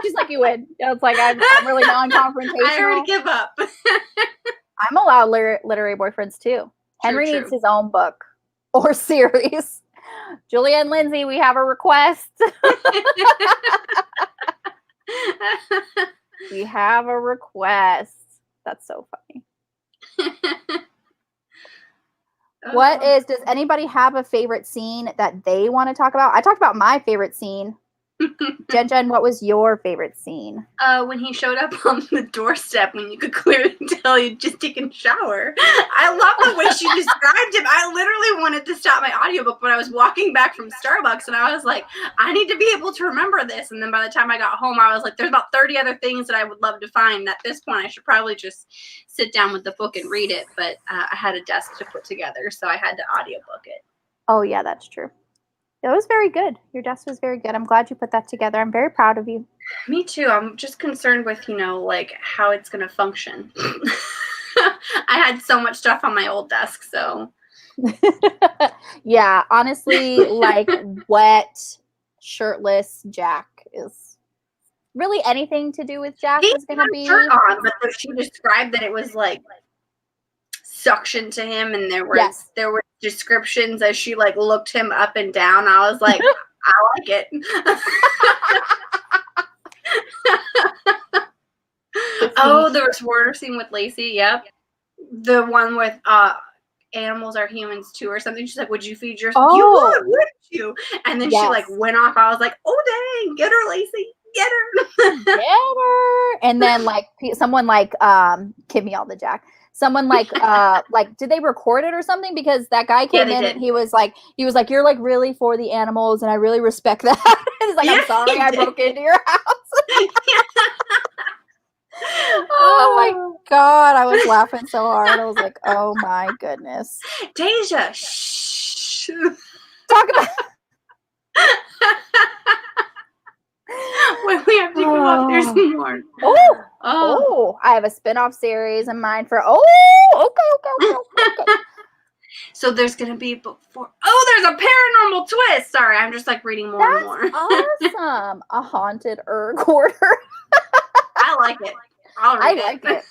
She's like, you would. It's like, I'm really non-confrontational. I already give up. I'm allowed literary boyfriends too. Henri needs his own book or series. Julia and Lindsey, we have a request. We have a request. That's so funny. Does anybody have a favorite scene that they want to talk about? I talked about my favorite scene. Jen, what was your favorite scene? When he showed up on the doorstep when you could clearly tell he'd just taken a shower. I love the way she described him. I literally wanted to stop my audiobook when I was walking back from Starbucks, and I was like, I need to be able to remember this. And then by the time I got home, I was like, there's about 30 other things that I would love to find. At this point, I should probably just sit down with the book and read it, but I had a desk to put together, so I had to audiobook it. Oh, yeah, that's true. It was very good. Your desk was very good. I'm glad you put that together. I'm very proud of you. Me too. I'm just concerned with, like how it's going to function. I had so much stuff on my old desk, so. Yeah, honestly, like wet, shirtless Jack is really anything to do with Jack is going to be. Shirt on, but she described that it was like suction to him, and there were descriptions as she like looked him up and down. I was like, I like it. Oh, there was water scene with Lacey. Yep, the one with animals are humans too, or something. She's like, "Would you feed your? Oh. You would, wouldn't you?" And then she like went off. I was like, "Oh dang, get her, Lacey, get her, get her!" And then like someone like give me all the Jack. Someone like did they record it or something? Because that guy came in and he was like, you're like really for the animals, and I really respect that. He's like, I'm sorry I broke into your house. Oh my God, I was laughing so hard. I was like, oh my goodness. Daijah, shh. Talk about. When we have to go up, there's more. Oh, I have a spin-off series in mind for. Okay. So there's gonna be book 4. Oh, there's a paranormal twist. Sorry, I'm just like reading more and more. Awesome. A haunted quarter. I like it. I like it.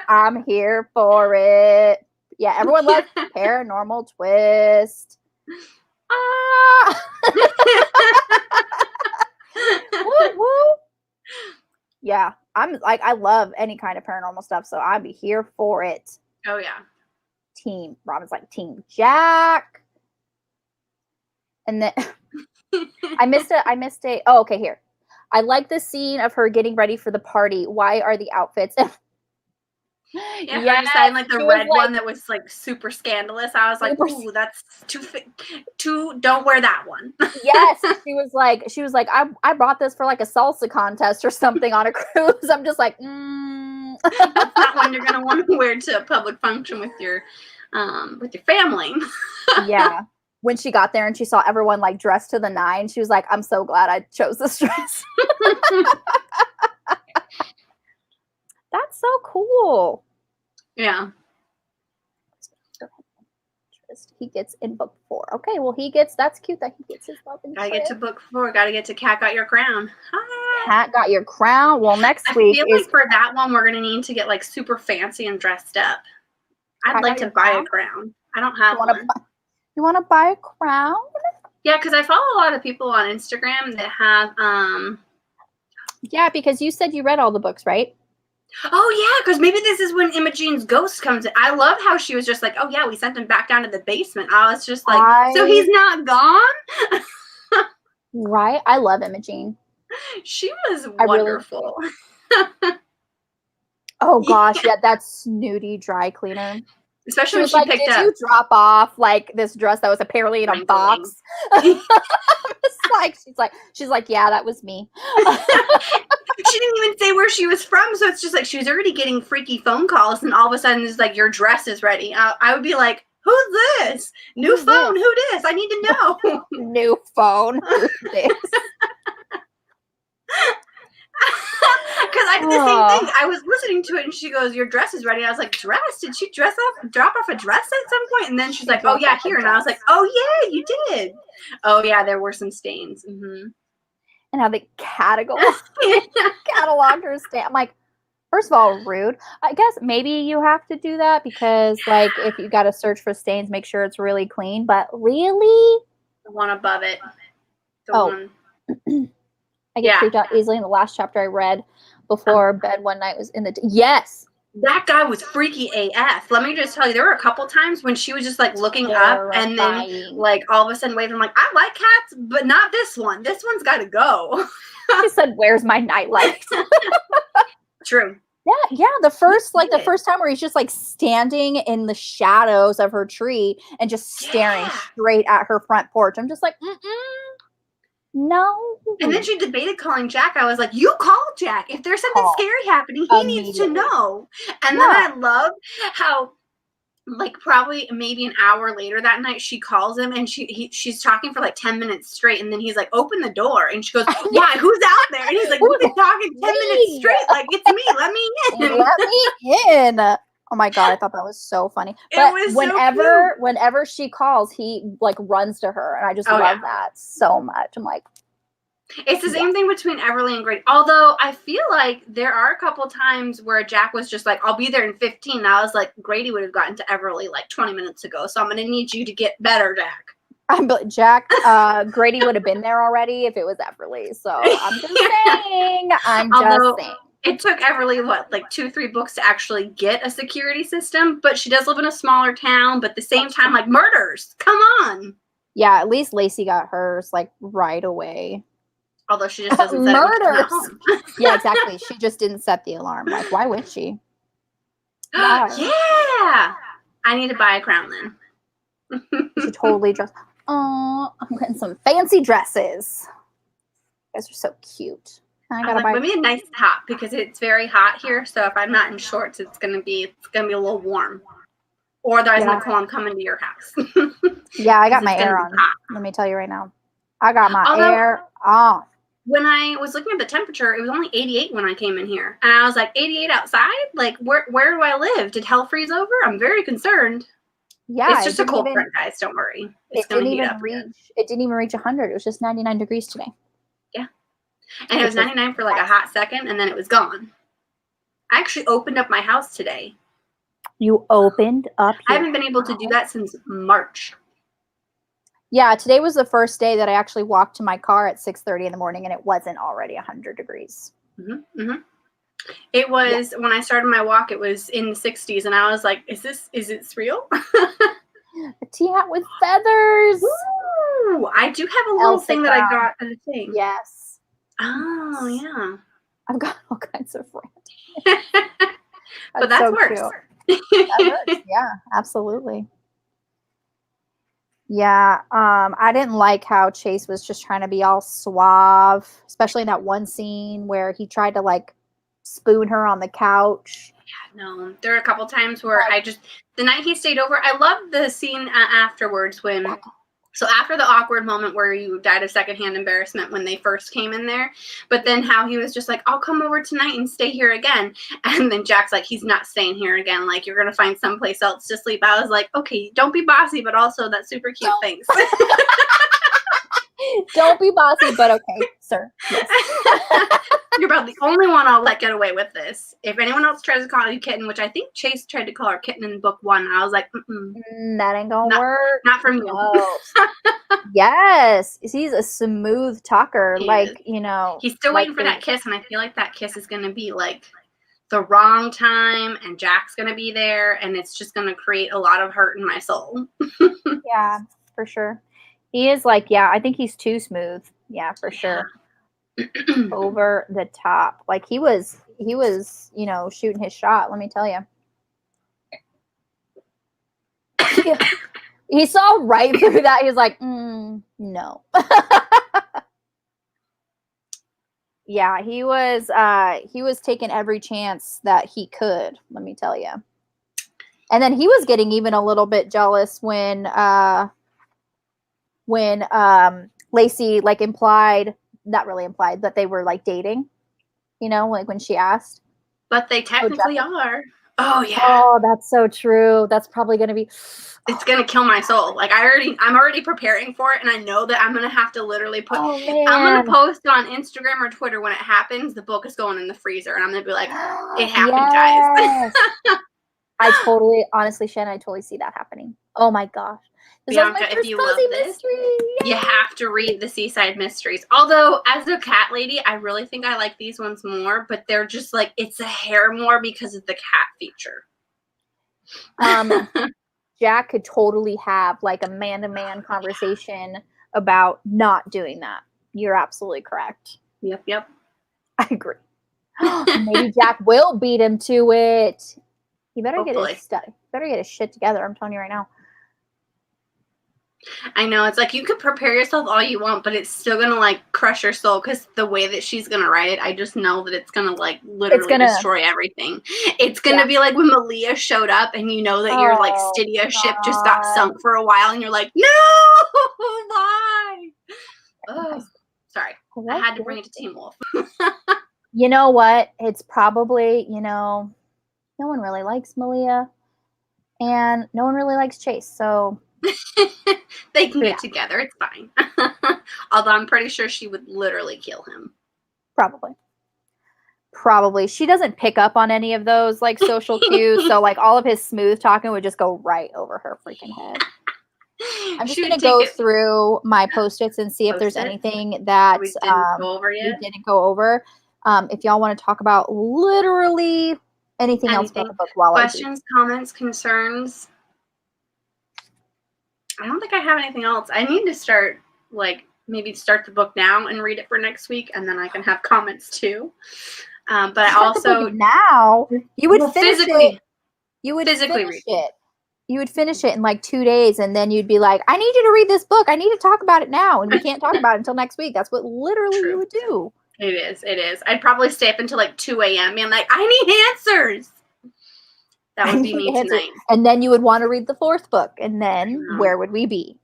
I'm here for it. Yeah, everyone loves paranormal twist. Woo, woo. Yeah, I'm like, I love any kind of paranormal stuff, so I'd be here for it. Oh yeah. Team Robin's like Team Jack. And then I missed a oh, okay, here. I like the scene of her getting ready for the party. Why are the outfits? Yeah, her deciding like the red one that was like super scandalous. I was like, ooh, that's too. Don't wear that one. Yes, she was like, I bought this for like a salsa contest or something on a cruise. I'm just like, That's not one you're gonna want to wear to a public function with your family. Yeah. When she got there and she saw everyone like dressed to the nines, she was like, I'm so glad I chose this dress. That's so cool. Yeah. He gets in book 4. Okay, well that's cute that he gets his love interest. Gotta get to book 4. Gotta get to Cat Got Your Crown. Hi. Cat Got Your Crown. Well, next week I feel like for that one we're gonna need to get like super fancy and dressed up. I'd like to buy a crown. I don't have one. You want to buy a crown? Yeah, because I follow a lot of people on Instagram that have Yeah, because you said you read all the books, right? Oh, yeah, because maybe this is when Imogene's ghost comes in. I love how she was just like, oh, yeah, we sent him back down to the basement. I was just like, so he's not gone? Right? I love Imogene. She was wonderful. Really... Oh, gosh. Yeah, that snooty dry cleaner. Especially when she like, picked did up. You drop off like this dress that was apparently in a box? She's like, yeah, that was me. She didn't even say where she was from, so it's just like she was already getting freaky phone calls, and all of a sudden it's like, your dress is ready. I would be like, who's this? New phone, who this? I need to know. New phone, who this? Because I did the same thing. I was listening to it, and she goes, your dress is ready. I was like, dress? Did she drop off a dress at some point? And then she's like, oh, yeah, here. And I was like, oh, yeah, you did. Oh, yeah, there were some stains. Mm-hmm. And how they cataloged her stain. I'm like, first of all, rude. I guess maybe you have to do that because, like, if you got to search for stains, make sure it's really clean. But really? The one above it. One. I get freaked out easily in the last chapter I read before bed one night was in the... Yes! That guy was freaky AF. Let me just tell you, there were a couple times when she was just like looking up and then like all of a sudden waving. I'm like, I like cats, but not this one. This one's got to go. She said, "Where's my nightlight?" True. Yeah. The first time where he's just like standing in the shadows of her tree and just staring straight at her front porch. I'm just like, no. And then she debated calling Jack. I was like, you call Jack. If there's something scary happening, he needs to know. And then I love how, like, probably maybe an hour later that night, she calls him and she's talking for like 10 minutes straight. And then he's like, open the door. And she goes, why? Who's out there? And he's like, we've been talking 10 minutes straight. Like, it's me. Let me in. Let me in. Oh my God, I thought that was so funny. But whenever she calls, he like runs to her, and I just love that so much. I'm like, it's the same thing between Everly and Grady. Although I feel like there are a couple times where Jack was just like, I'll be there in 15. And I was like, Grady would have gotten to Everly like 20 minutes ago. So I'm going to need you to get better, Jack. Grady would have been there already if it was Everly. So I'm just saying. Saying. It took Everly, like 2-3 books to actually get a security system, but she does live in a smaller town, but at the same time, like, murders. Come on. Yeah, at least Lacey got hers, like, right away. Although she just doesn't set murders. Yeah, exactly. She just didn't set the alarm. Like, why would she? Yeah. I need to buy a crown then. You should totally dress. Oh, I'm getting some fancy dresses. You guys are so cute. I gotta buy maybe a nice top because it's very hot here. So if I'm not in shorts, it's gonna be a little warm. Or otherwise, Nicole, I'm coming to your house. Yeah, I got my air on. Let me tell you right now, I got my air on. When I was looking at the temperature, it was only 88 when I came in here, and I was like, 88 outside? Like, where do I live? Did hell freeze over? I'm very concerned. Yeah, it's just a cold front, guys. Don't worry. It didn't even reach 100. It was just 99 degrees today. Yeah. And it was 99 for like a hot second, and then it was gone. I actually opened up my house today. You opened up I haven't been able to do that since March. Yeah, today was the first day that I actually walked to my car at 6:30 in the morning, and it wasn't already 100 degrees. It was, when I started my walk, it was in the 60s, and I was like, is it real? A tea hat with feathers. Ooh, I do have a little thing that I got at a thing. Yes. Oh, yeah. I've got all kinds of random. But that's so worse. That works. Yeah, absolutely. Yeah, I didn't like how Chase was just trying to be all suave, especially in that one scene where he tried to like spoon her on the couch. Yeah, no, there are a couple times where the night he stayed over, I loved the scene afterwards when... So after the awkward moment where you died of secondhand embarrassment when they first came in there, but then how he was just like, I'll come over tonight and stay here again. And then Jack's like, he's not staying here again. Like, you're going to find someplace else to sleep. I was like, okay, don't be bossy, but also that's super cute. Thanks. Don't be bossy, but okay, sir. Yes. You're about the only one I'll let get away with this. If anyone else tries to call you kitten, which I think Chase tried to call her kitten in book 1, I was like, that ain't gonna work. Not from you. No. Yes, he's a smooth talker. He's still waiting for that kiss, and I feel like that kiss is gonna be like the wrong time, and Jack's going to be there, and it's just going to create a lot of hurt in my soul. Yeah, for sure. He is like, yeah, I think he's too smooth. Yeah, for sure. Over the top. Like he was, you know, shooting his shot, let me tell you. He saw right through that. He was like, no. Yeah, he was taking every chance that he could, let me tell you. And then he was getting even a little bit jealous when Lacey like implied, not really implied, that they were like dating, you know, like when she asked. But they technically are. Oh yeah. Oh, that's so true. That's probably going to be. It's going to kill my soul. Like I'm already preparing for it, and I know that I'm going to have to literally put. Oh, man. I'm going to post on Instagram or Twitter when it happens. The book is going in the freezer, and I'm going to be like, it happened, Yes. guys. Honestly, Shannon, I totally see that happening. Oh my gosh. Bianca, if you love this, you have to read the Seaside Mysteries. Although, as a cat lady, I really think I like these ones more, but they're just like, it's a hair more because of the cat feature. Jack could totally have like a man-to-man conversation about not doing that. You're absolutely correct. Yep. I agree. Maybe Jack will beat him to it. He better get his shit together. I'm telling you right now. I know, it's like you could prepare yourself all you want, but it's still gonna like crush your soul because the way that she's gonna write it, I just know that it's gonna like literally destroy everything. It's gonna be like when Malia showed up, and you know that your like Stydia ship just got sunk for a while, and you're like, no, why? Oh, sorry, I had to bring it to Teen Wolf. You know what? It's probably, you know, no one really likes Malia, and no one really likes Chase, so. They can get together. It's fine. Although I'm pretty sure she would literally kill him. Probably. She doesn't pick up on any of those like social cues, so like all of his smooth talking would just go right over her freaking head. I'm just going to go through my Post-its and see if there's anything that we didn't go over. If y'all want to talk about literally anything else about the book while questions, comments, concerns. I don't think I have anything else. I need to start, like, maybe start the book now and read it for next week, and then I can have comments too. But I also now you would finish it. You would physically read it. You would finish it in like 2 days, and then you'd be like, "I need you to read this book. I need to talk about it now," and we can't talk about it until next week. That's what literally you would do. It is. I'd probably stay up until like 2 a.m. being like, "I need answers." That would be me tonight. And then you would want to read the 4th book. And then where would we be?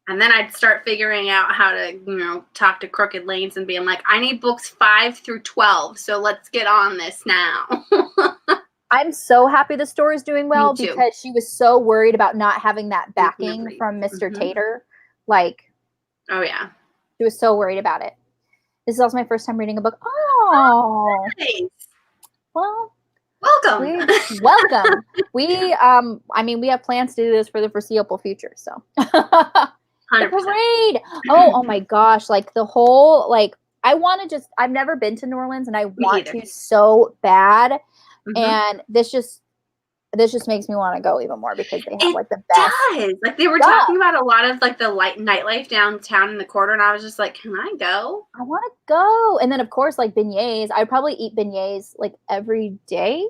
And then I'd start figuring out how to, you know, talk to Crooked Lanes and being like, I need books 5 through 12. So let's get on this now. I'm so happy the store is doing well because she was so worried about not having that backing from Mr. Tater. Like, oh, yeah. She was so worried about it. This is also my first time reading a book. Oh. Nice. Well. Welcome. Welcome. I mean, we have plans to do this for the foreseeable future. So, 100%. The parade. Oh my gosh! Like the whole, like I want to I've never been to New Orleans, and I want to so bad. And this just makes me want to go even more because they have like the best. It does. Like they were talking about a lot of like the nightlife downtown in the quarter, and I was just like, can I go? I want to go. And then of course, like beignets. I'd probably eat beignets like every day,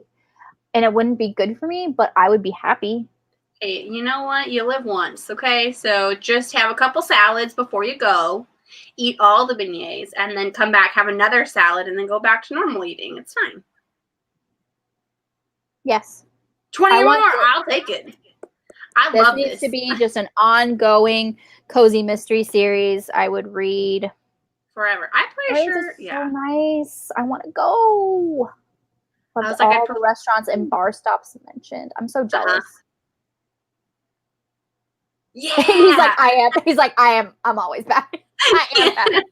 and it wouldn't be good for me, but I would be happy. Hey, you know what? You live once, okay? So just have a couple salads before you go. Eat all the beignets, and then come back, have another salad, and then go back to normal eating. It's fine. Yes. 20 more, I'll take it. I love this. This needs to be just an ongoing cozy mystery series. I would read forever. I'm pretty sure. So nice. I want to go. I was like, all the restaurants and bar stops mentioned. I'm so jealous. Yeah. He's like, I am. I'm always back. I am back.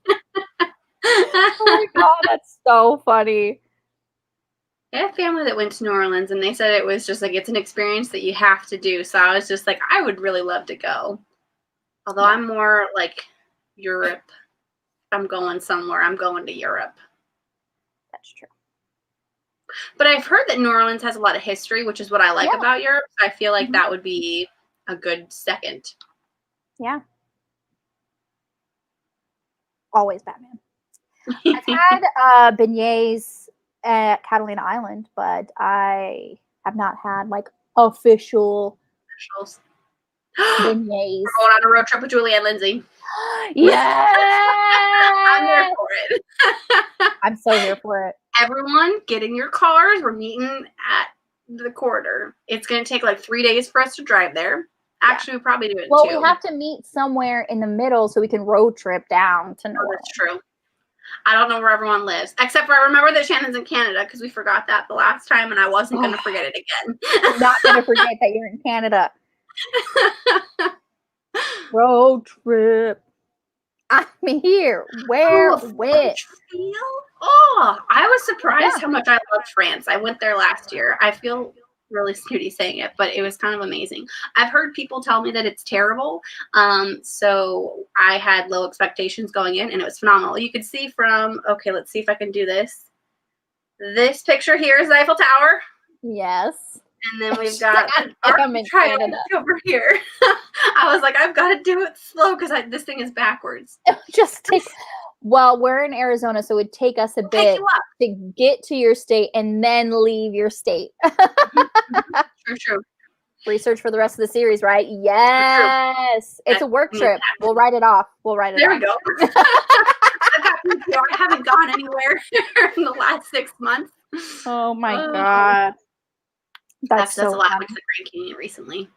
Oh my God, that's so funny. I have family that went to New Orleans, and they said it was just like, it's an experience that you have to do. So I was just like, I would really love to go. Although I'm more like Europe. If I'm going somewhere, I'm going to Europe. That's true. But I've heard that New Orleans has a lot of history, which is what I like about Europe. So I feel like that would be a good second. Yeah. Always Batman. I've had beignets at Catalina Island, but I have not had like official beignets. We're going on a road trip with Julie and Lindsey. Yeah. I'm there for it. I'm so here for it. Everyone, get in your cars. We're meeting at the corridor. It's going to take like 3 days for us to drive there. Actually, we probably do it Well, too. we have to meet somewhere in the middle so we can road trip down to New Orleans. That's true. I don't know where everyone lives, except for I remember that Shannon's in Canada because we forgot that the last time, and I wasn't going to forget it again. I'm not going to forget that you're in Canada. Road trip. I'm here. Where? When? Oh, I was surprised how much I loved France. I went there last year. I feel really snooty saying it, but it was kind of amazing. I've heard people tell me that it's terrible. So I had low expectations going in, and it was phenomenal. You could see from, okay, let's see if I can do this. This picture here is the Eiffel Tower. Yes. And then we've got I'm in Canada over here. I was like, I've got to do it slow because this thing is backwards. Just take. Well, we're in Arizona, so it would take us a bit to get to your state and then leave your state. True. Research for the rest of the series, right? Yes. It's a work trip. We'll write it off. There we go. I've got PTO. I haven't gone anywhere in the last 6 months. Oh my God. That's a lot with the Grand Canyon recently.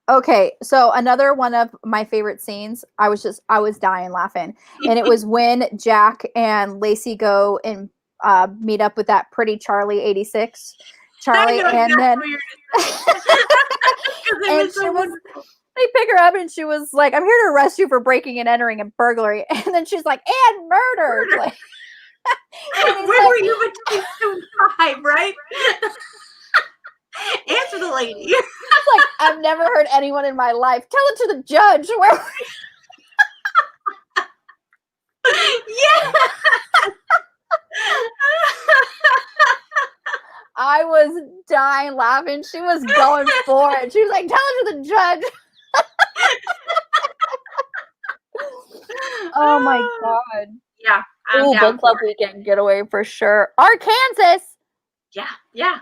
Okay, so another one of my favorite scenes, I was dying laughing. And it was when Jack and Lacey go and meet up with that pretty Charlie 86. Charlie, and then and they pick her up and she was like, I'm here to arrest you for breaking and entering and burglary. And then she's like, and murder. Like, where were you between 2 and 5, right? Answer the lady. It's like, I've never heard anyone in my life. Tell it to the judge. Where were you? Yeah. I was dying laughing. She was going for it. She was like, tell it to the judge. Oh my God. Yeah. Ooh, book club weekend getaway for sure. Arkansas. Yeah.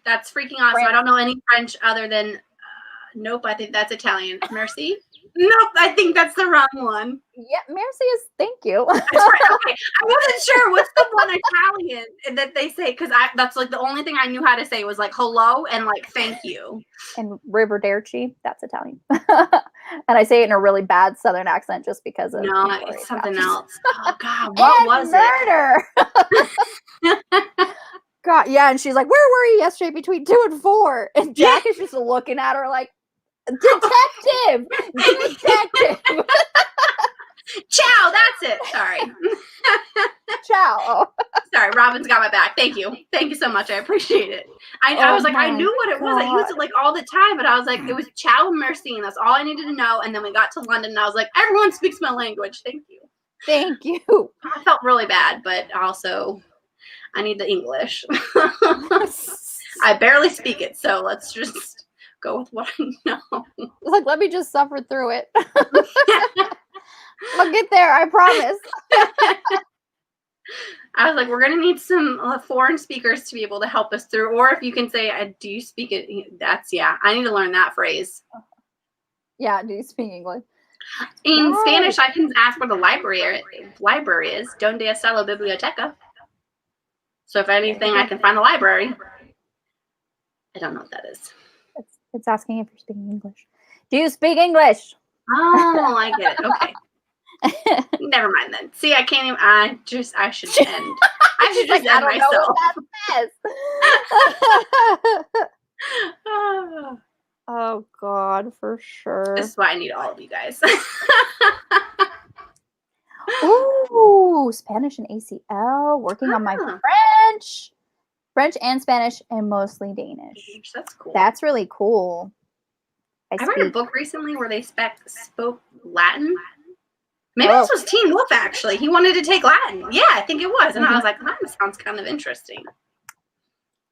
That's freaking awesome. France. I don't know any French other than nope, I think that's Italian. Merci. Nope, I think that's the wrong one. Yeah, merci is thank you. That's right. Okay, I wasn't sure what's the one Italian that they say because that's like the only thing I knew how to say was like hello and like thank you. And Riverderci, that's Italian. And I say it in a really bad Southern accent just because of it's something else. Oh God, what was murder. It? God, yeah, and she's like, where were you yesterday between 2 and 4? And Jack is just looking at her like, detective. Ciao, that's it. Sorry. Ciao. Sorry, Robin's got my back. Thank you so much. I appreciate it. I was like, I knew what it was. I use it like all the time, but I was like, it was ciao and merci, and that's all I needed to know. And then we got to London, and I was like, everyone speaks my language. Thank you. I felt really bad, but also I need the English. I barely speak it, so let's just go with what I know. Like, let me just suffer through it. I'll get there, I promise. I was like, we're going to need some foreign speakers to be able to help us through. Or if you can say, do you speak it? I need to learn that phrase. Yeah, do you speak English? In Spanish, I can ask where the library is. Donde está la biblioteca? So if anything, I can find the library. I don't know what that is. It's asking if you're speaking English. Do you speak English? Oh, I get it. Okay. Never mind then. See, I can't even. I should end. I should just end myself. Oh God, for sure. This is why I need all of you guys. Ooh, Spanish and ACL. Working on my French and Spanish, and mostly Danish. That's cool. That's really cool. I read a book recently where they spoke Latin. Maybe this was Teen Wolf, actually. He wanted to take Latin. Yeah, I think it was. And I was like, Latin sounds kind of interesting.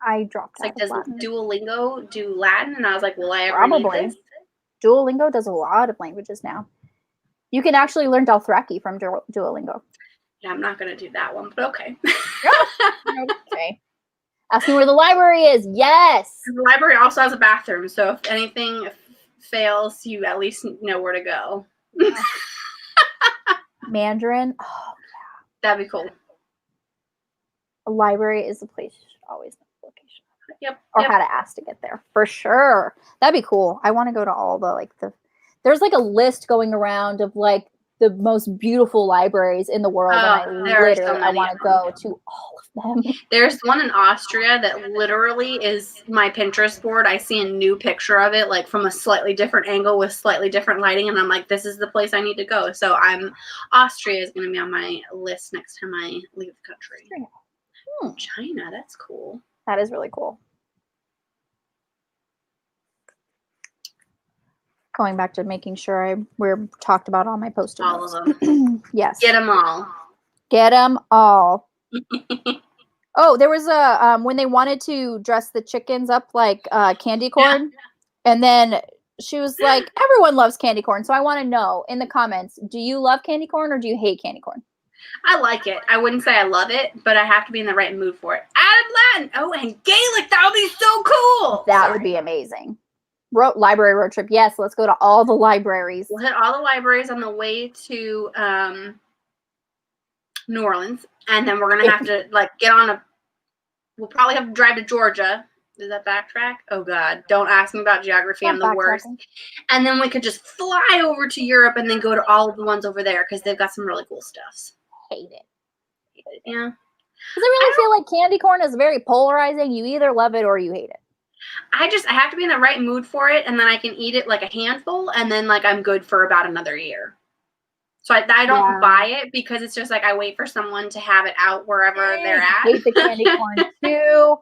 I dropped It's like, does Duolingo do Latin? And I was like, will I ever Probably. need this? Duolingo does a lot of languages now. You can actually learn Dothraki from Duolingo. Yeah, I'm not going to do that one, but okay. Okay. Ask me where the library is. Yes. The library also has a bathroom, so if anything fails, you at least know where to go. Mandarin. Oh, yeah. That'd be cool. A library is the place you should always know the location. Yep. Or how to ask to get there. For sure. That'd be cool. I want to go to all there's like a list going around of like the most beautiful libraries in the world. And I want to go to all of them. There's one in Austria that literally is my Pinterest board. I see a new picture of it, like from a slightly different angle with slightly different lighting. And I'm like, this is the place I need to go. So Austria is going to be on my list next time I leave the country. China, that's cool. That is really cool. Going back to making sure we're talked about all my post-it notes. All of them. Yes. Get them all. Get them all. Oh, there was a when they wanted to dress the chickens up like candy corn, and then she was like, "Everyone loves candy corn." So I want to know in the comments, do you love candy corn or do you hate candy corn? I like it. I wouldn't say I love it, but I have to be in the right mood for it. Adam Latin. Oh, and Gaelic. That would be so cool. That would be amazing. Library road trip. Yes, let's go to all the libraries. We'll hit all the libraries on the way to New Orleans, and then we're gonna have to get on we'll probably have to drive to Georgia. Does that backtrack? Oh God, don't ask me about geography. I'm the worst. And then we could just fly over to Europe and then go to all of the ones over there because they've got some really cool stuff. Hate it. Yeah. Because I really feel like candy corn is very polarizing. You either love it or you hate it. I have to be in the right mood for it, and then I can eat it like a handful, and then I'm good for about another year. So I don't buy it because it's just I wait for someone to have it out wherever they're at. I hate the candy corn too.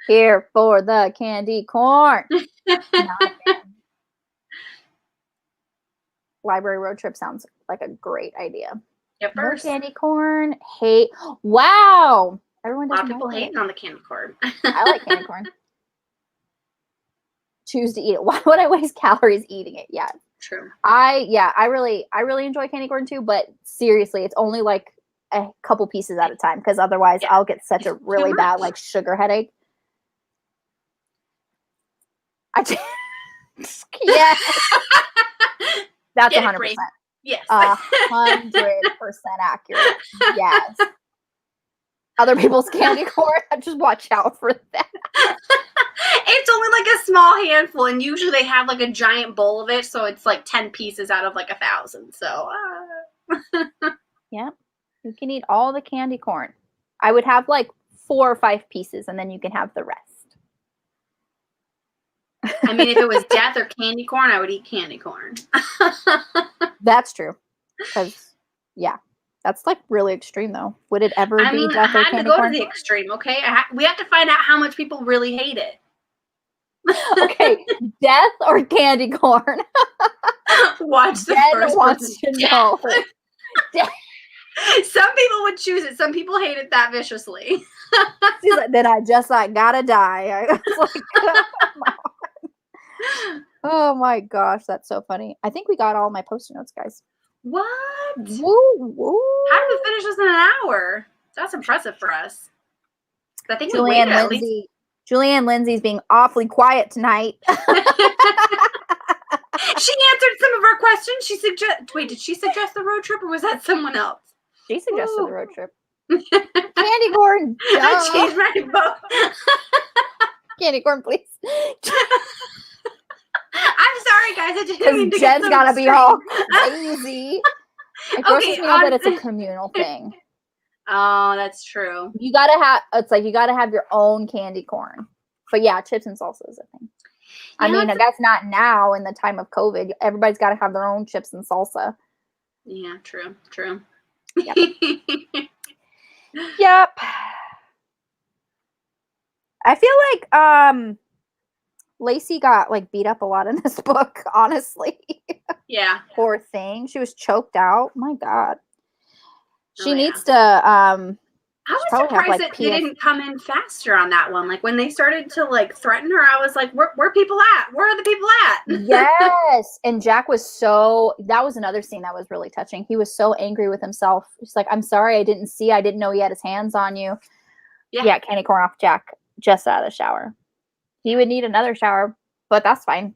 Here for the candy corn. Library road trip sounds like a great idea. At first. No candy corn. Hate. Wow. Everyone does. A lot of people hating on the candy corn. I like candy corn. Choose to eat it. Why would I waste calories eating it? Yeah. True. I really enjoy candy corn too, but seriously, it's only like a couple pieces at a time because otherwise I'll get such a really bad sugar headache. Yeah. That's 100%. Yes. 100% accurate. Yes. Other people's candy corn, just watch out for that. It's only a small handful, and usually they have a giant bowl of it, so it's 10 pieces out of 1,000. So, yeah, you can eat all the candy corn. I would have 4 or 5 pieces, and then you can have the rest. I mean, if it was death or candy corn, I would eat candy corn. That's true. Because, yeah. That's really extreme, though. Would it ever be death or candy corn? I had to go to the extreme, okay? We have to find out how much people really hate it. Okay, death or candy corn? Watch the Jen first wants to know. Some people would choose it. Some people hate it that viciously. She's like, then I just gotta die. I was come on. Oh my gosh, that's so funny. I think we got all my post-it notes, guys. What? Woo, woo. How did we finish this in an hour? That's impressive for us. I think Julianne Lindsay's being awfully quiet tonight. She answered some of our questions. Did she suggest the road trip or was that someone else? She suggested the road trip. Candy corn. I changed my vote. Candy corn, please. I'm sorry, guys. I didn't mean to Jen's gotta be all crazy. It grosses me out that it's a communal thing. Oh, that's true. You gotta have your own candy corn. But yeah, chips and salsa is a thing. I mean, I guess not now in the time of COVID. Everybody's got to have their own chips and salsa. Yeah, true. Yep. Yep. I feel like Lacey got like beat up a lot in this book, honestly. Yeah. Poor thing. She was choked out. My God. She Oh, needs to I was probably have, surprised like, that they didn't come in faster on that one. Like when they started to like threaten her, I was like, where are people at? Where are the people at? Yes. And Jack was that was another scene that was really touching. He was so angry with himself. He's like, I'm sorry, I didn't know he had his hands on you. Yeah, candy corn off Jack just out of the shower. He would need another shower, but that's fine.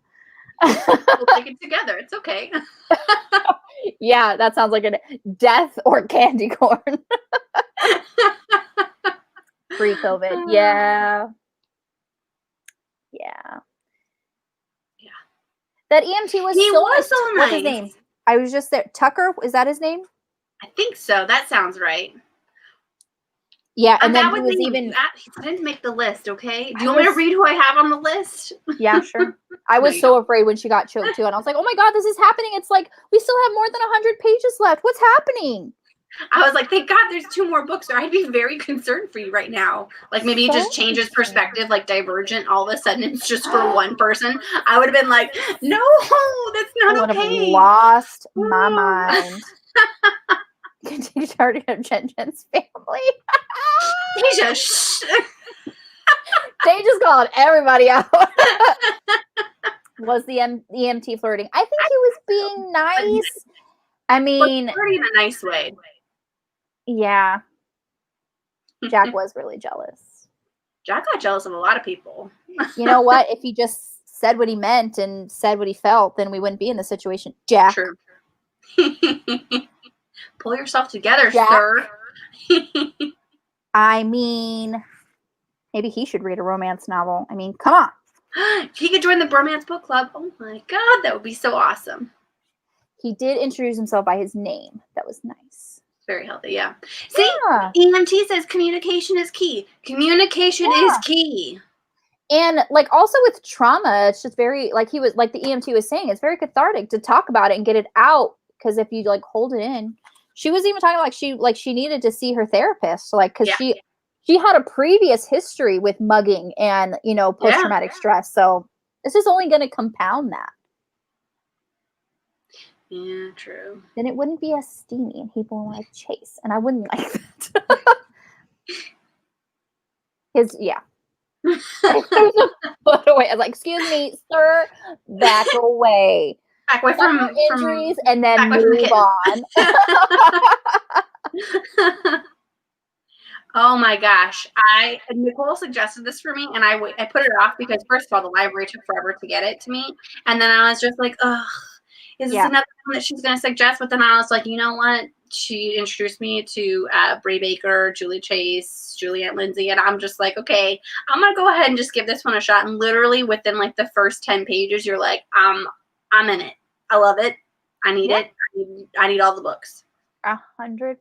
We'll take it together. It's okay. Yeah, that sounds like a death or candy corn. Pre-COVID. Yeah. That EMT was He so was so What's nice. his name? I was just there. Tucker, is that his name? I think so. That sounds right. Yeah, and then he was even. I didn't make the list. Okay. Do you want me to read who I have on the list? Yeah, sure. I was so afraid when she got choked too, and I was like, "Oh my God, this is happening!" It's like we still have more than 100 pages left. What's happening? I was like, "Thank God, there's 2 more books." Or I'd be very concerned for you right now. Like maybe he just changes perspective, like Divergent. All of a sudden, it's just for one person. I would have been like, "No, that's not okay." I would have lost my mind. Continue targeting Jen's family. Daijah, shh. Daijah's calling everybody out. Was the EMT flirting? I think he was being nice. I mean, flirting in a nice way. Yeah. Jack was really jealous. Jack got jealous of a lot of people. You know what? If he just said what he meant and said what he felt, then we wouldn't be in this situation. Jack. True. Pull yourself together, Jack. Sir. I mean, maybe he should read a romance novel. I mean, come on. He could join the bromance book club. Oh my God, that would be so awesome. He did introduce himself by his name. That was nice. Very healthy, yeah. See, EMT says communication is key. Communication is key. And like also with trauma, it's just very like the EMT was saying, it's very cathartic to talk about it and get it out. Because if you like hold it in, she was even talking about she needed to see her therapist, because she had a previous history with mugging and post traumatic stress. So this is only going to compound that. Yeah, true. Then it wouldn't be as steamy and people would want to chase, and I wouldn't like that. Put away. I was like, "Excuse me, sir, back away." Back away from injuries, and then move on. Oh my gosh. Nicole suggested this for me, and I put it off because, first of all, the library took forever to get it to me. And then I was just like, ugh, is this another one that she's going to suggest? But then I was like, you know what? She introduced me to Bray Baker, Julie Chase, Juliette Lindsey, and I'm just like, okay, I'm going to go ahead and just give this one a shot. And literally within like the first 10 pages, you're like, I'm in it. I love it. I need it. I need all the books. 100%.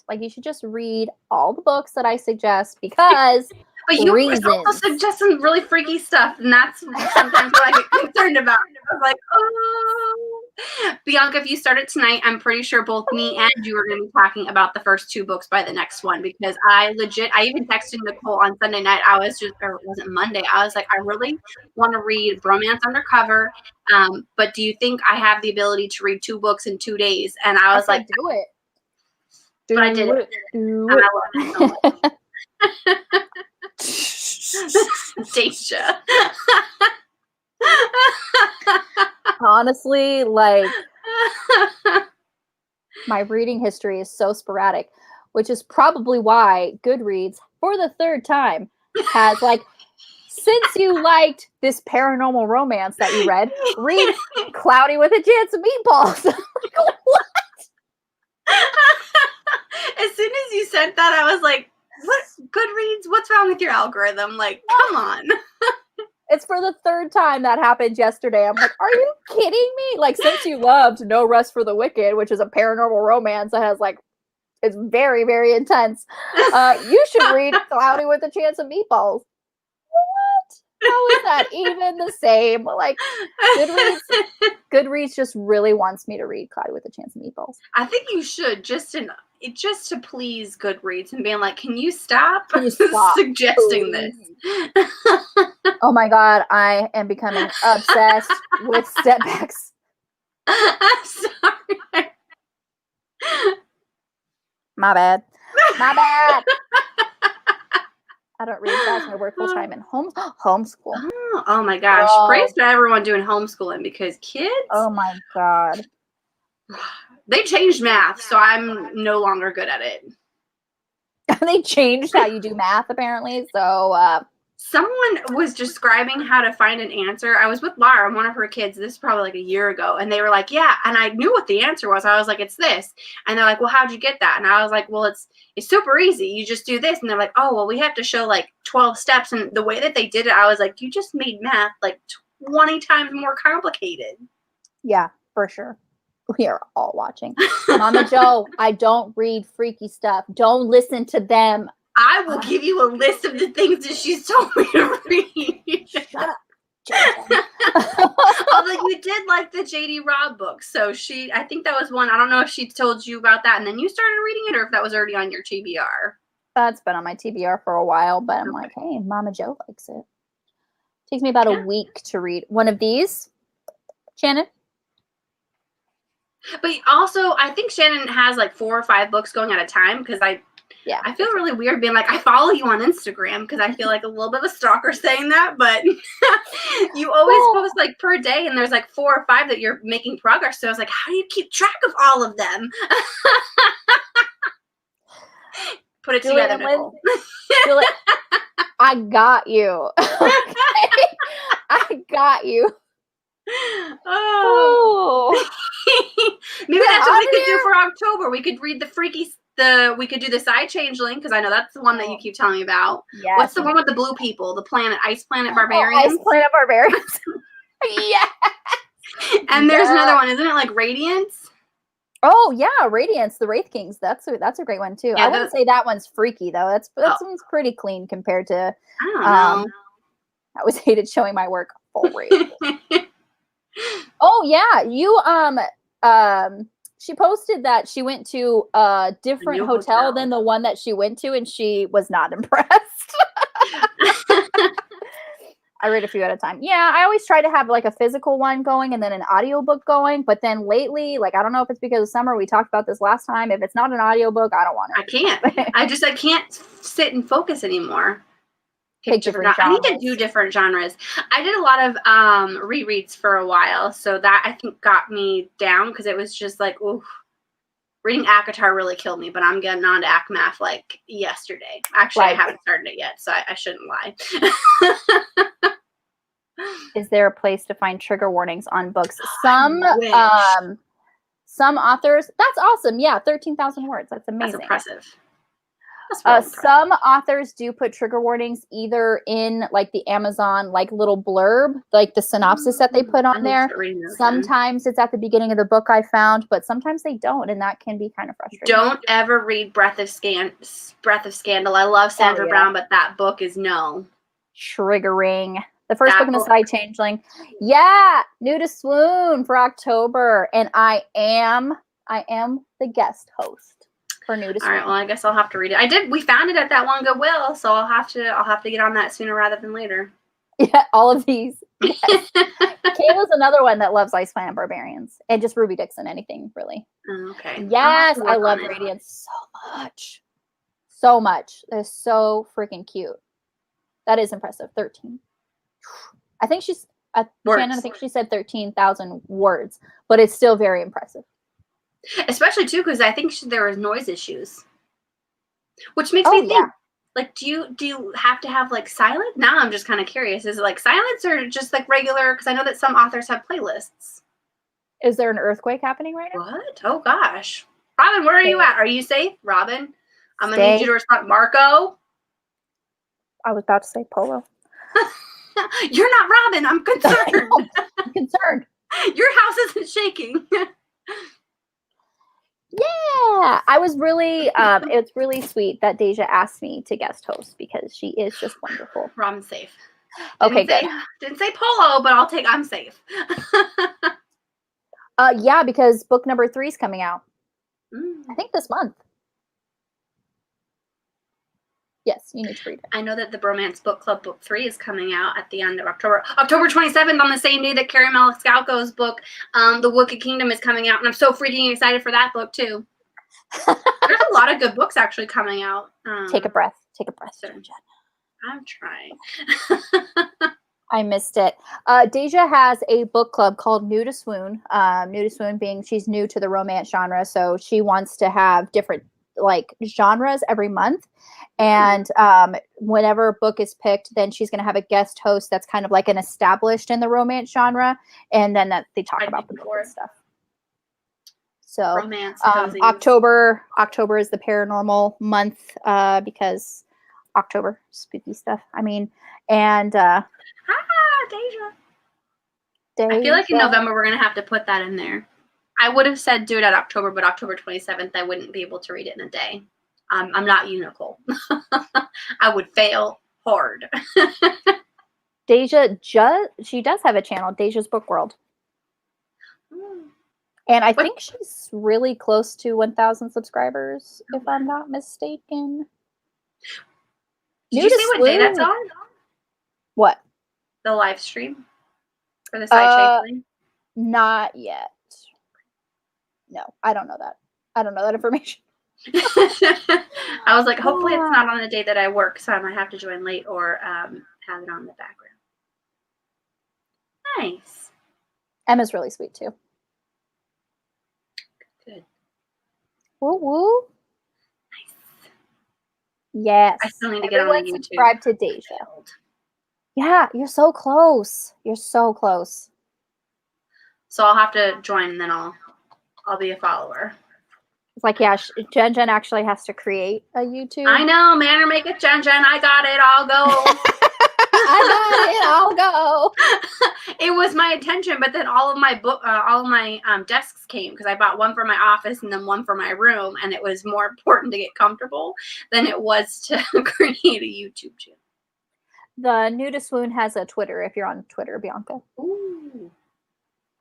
Like you should just read all the books that I suggest because but you also suggest some really freaky stuff, and that's sometimes what I get concerned about. I was like, oh, Bianca, if you start it tonight, I'm pretty sure both me and you are going to be talking about the first 2 books by the next one, because I even texted Nicole on Sunday night. Or it wasn't Monday. I was like, I really want to read Romance Undercover, but do you think I have the ability to read 2 books in 2 days? And I was like, do it. But I did it. And I love it so much. Daijah. Honestly, like my reading history is so sporadic, which is probably why Goodreads, for the 3rd time, has like, since you liked this paranormal romance that you read Cloudy with a Chance of Meatballs. Like, what? As soon as you sent that, I was like, what? Goodreads? What's wrong with your algorithm? Like, come on. It's for the 3rd time that happened yesterday. I'm like, are you kidding me? Like, since you loved No Rest for the Wicked, which is a paranormal romance that has like, it's very, very intense. You should read Cloudy with a Chance of Meatballs. What? How is that even the same? Like, Goodreads just really wants me to read Cloudy with a Chance of Meatballs. I think you should, just in just to please Goodreads and being like, can you stop, please? suggesting this? Oh my God, I am becoming obsessed with step backs. I'm sorry. My bad. My bad. I don't read fast. I work full time in homeschool. Oh my gosh. Praise to everyone doing homeschooling because kids. Oh my God. They changed math, so I'm no longer good at it. They changed how you do math, apparently. So someone was describing how to find an answer. I was with Laura, one of her kids. This is probably like a year ago, and they were like, "Yeah," and I knew what the answer was. I was like, "It's this," and they're like, "Well, how'd you get that?" And I was like, "Well, it's super easy. You just do this." And they're like, "Oh, well, we have to show like 12 steps." And the way that they did it, I was like, "You just made math like 20 times more complicated." Yeah, for sure. We are all watching. Mama Joe, I don't read freaky stuff. Don't listen to them. I will give you a list of the things that she's told me to read. Shut up. Although you did like the J.D. Robb book, so I think that was one. I don't know if she told you about that and then you started reading it, or if that was already on your TBR. That's been on my TBR for a while, but I'm like, hey, Mama Joe likes it. Takes me about a week to read one of these. Shannon? But also, I think Shannon has like 4 or 5 books going at a time because I feel really weird being like, I follow you on Instagram because I feel like a little bit of a stalker saying that, but you always post like per day and there's like 4 or 5 that you're making progress. So I was like, how do you keep track of all of them? Put it together, Nicole. I got you. I got you. Oh. Maybe that's what we could do for October. We could read we could do the Side Changeling, because I know that's the one that you keep telling me about. Yes. What's the one with the blue people? The Ice Planet Barbarians? Ice Planet Barbarians. Yeah. And there's another one, isn't it like Radiance? Oh yeah, Radiance, the Wraith Kings. That's a great one too. Yeah, I wouldn't say that one's freaky though. That one's pretty clean compared to I don't know. I always hated showing my work full rate. Oh yeah, you she posted that she went to a different hotel than the one that she went to, and she was not impressed. I read a few at a time. Yeah, I always try to have like a physical one going and then an audiobook going. But then lately, like, I don't know if it's because of summer. We talked about this last time. If it's not an audiobook, I don't want it. I can't. I can't sit and focus anymore. Pick different I need to do different genres. I did a lot of rereads for a while, so that I think got me down because it was just like, ooh, reading ACOTAR really killed me. But I'm getting on to ACMAF like yesterday. Actually, I haven't started it yet, so I shouldn't lie. Is there a place to find trigger warnings on books? Some authors. That's awesome. Yeah, 13,000 words. That's amazing. That's impressive. Some authors do put trigger warnings either in like the Amazon like little blurb, like the synopsis that they put on there. Sometimes it's at the beginning of the book, I found, but sometimes they don't, and that can be kind of frustrating. Don't ever read Breath of Scandal. I love Sandra Brown, but that book is no. Triggering. The first book in the Side Changeling. Yeah, New to Swoon for October, and I am the guest host. For New to Swoon. All right, well, I guess I'll have to read it. We found it at that one Goodwill, so I'll have to get on that sooner rather than later. Yeah, all of these. Yes. Kayla's another one that loves Ice Planet Barbarians and just Ruby Dixon, anything really. Okay. Yes, I love Radiance so much. So much. They're so freaking cute. That is impressive. 13. I think Shannon, I think she said 13,000 words, but it's still very impressive. Especially too, because I think there was noise issues, which makes me think. Like, do you have to have like silent? Now I'm just kind of curious. Is it like silence or just like regular? Because I know that some authors have playlists. Is there an earthquake happening right now? What? Oh gosh, Robin, where are you at? Are you safe, Robin? I'm gonna need you to respond, Marco. I was about to say Polo. You're not Robin. I'm concerned. I'm concerned. Your house isn't shaking. Yeah, I was really, it's really sweet that Daijah asked me to guest host because she is just wonderful. Robin's safe. Okay, good. Didn't say Polo, but I'm safe. Yeah, because book number 3 is coming out. I think this month. Yes, you need to read it. I know that the Bromance Book Club Book 3 is coming out at the end of October. October 27th, on the same day that Carrie Malascalco's book, The Wicked Kingdom, is coming out. And I'm so freaking excited for that book, too. There's a lot of good books actually coming out. Take a breath. Take a breath. So, I'm trying. I missed it. Daijah has a book club called New to Swoon. New to Swoon being she's new to the romance genre, so she wants to have different genres every month. And whenever a book is picked, then she's going to have a guest host that's kind of like an established in the romance genre, and then that they talk about the book and stuff. So romance, October is the paranormal month because October spooky stuff. I mean, and Daijah. I feel like in November we're gonna have to put that in there. I would have said do it at October, but October 27th I wouldn't be able to read it in a day. I'm not Nicole. I would fail hard. Daijah she does have a channel, Daijah's Book World. And I think she's really close to 1,000 subscribers, if I'm not mistaken. Did you see what day that's on? What? The live stream for the side thing? Not yet. No, I don't know that. I don't know that information. I was like, hopefully it's not on the day that I work, so I might have to join late or have it on in the background. Nice. Emma's really sweet too. Good. Woo woo. Nice. Yes. I still need to get on YouTube. Subscribe to Daijah. Yeah, you're so close. You're so close. So I'll have to join, and then I'll be a follower. It's like, yeah, Jen actually has to create a YouTube. I know, man, or make it Jen. I got it. I'll go. I'll go. It was my intention, but then all of my desks came because I bought one for my office and then one for my room, and it was more important to get comfortable than it was to create a YouTube channel. The New to Swoon has a Twitter. If you're on Twitter, Bianca. Ooh.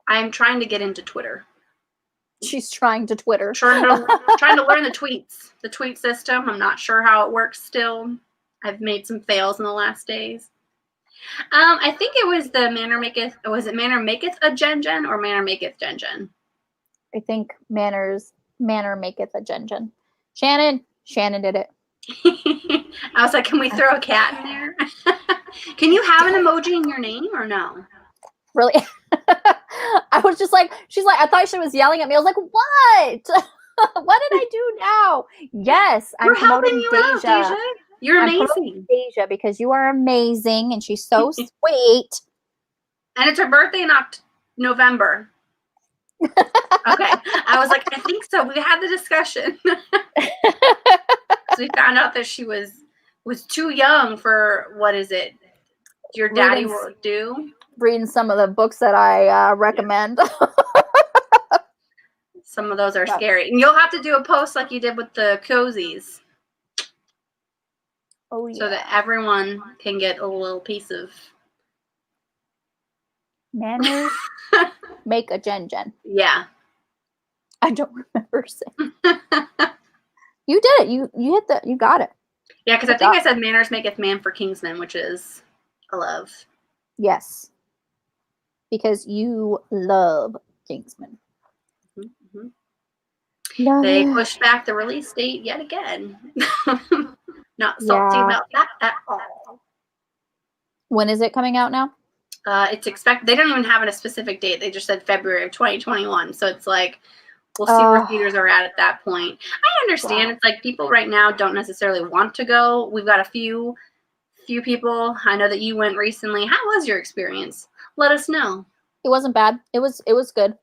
I'm trying to get into Twitter. She's trying to Twitter. Trying to learn the tweet system. I'm not sure how it works still. I've made some fails in the last days. I think it was the Manner Maketh. Was it Manner Maketh a Jen or Manner Maketh Jen? I think Manner Maketh a Jen. Shannon did it. I was like, can we throw a cat in there? Can you have an emoji in your name or no? Really? I was just like, she's like, I thought she was yelling at me. I was like, what? What did I do now? Yes, I'm promoting Daijah. You're amazing. Daijah, because you are amazing and she's so sweet. And it's her birthday in November. Okay. I was like, I think so. We had the discussion. So we found out that she was too young for, what is it? Your daddy will do? Reading some of the books that I recommend. Some of those are scary. And you'll have to do a post like you did with the cozies. Oh, yeah. So that everyone can get a little piece of Manners make a Jen. Yeah. I don't remember saying. You did it. You got it. Yeah, because I think I said manners maketh man for Kingsman, which is a love. Yes. Because you love Kingsman. Mm-hmm. They pushed back the release date yet again. Not salty about that at all. When is it coming out now? It's expected. They don't even have a specific date. They just said February of 2021. So it's like, we'll see where theaters are at that point. I understand. It's like people right now don't necessarily want to go. We've got a few people. I know that you went recently. How was your experience? Let us know. It wasn't bad. It was good.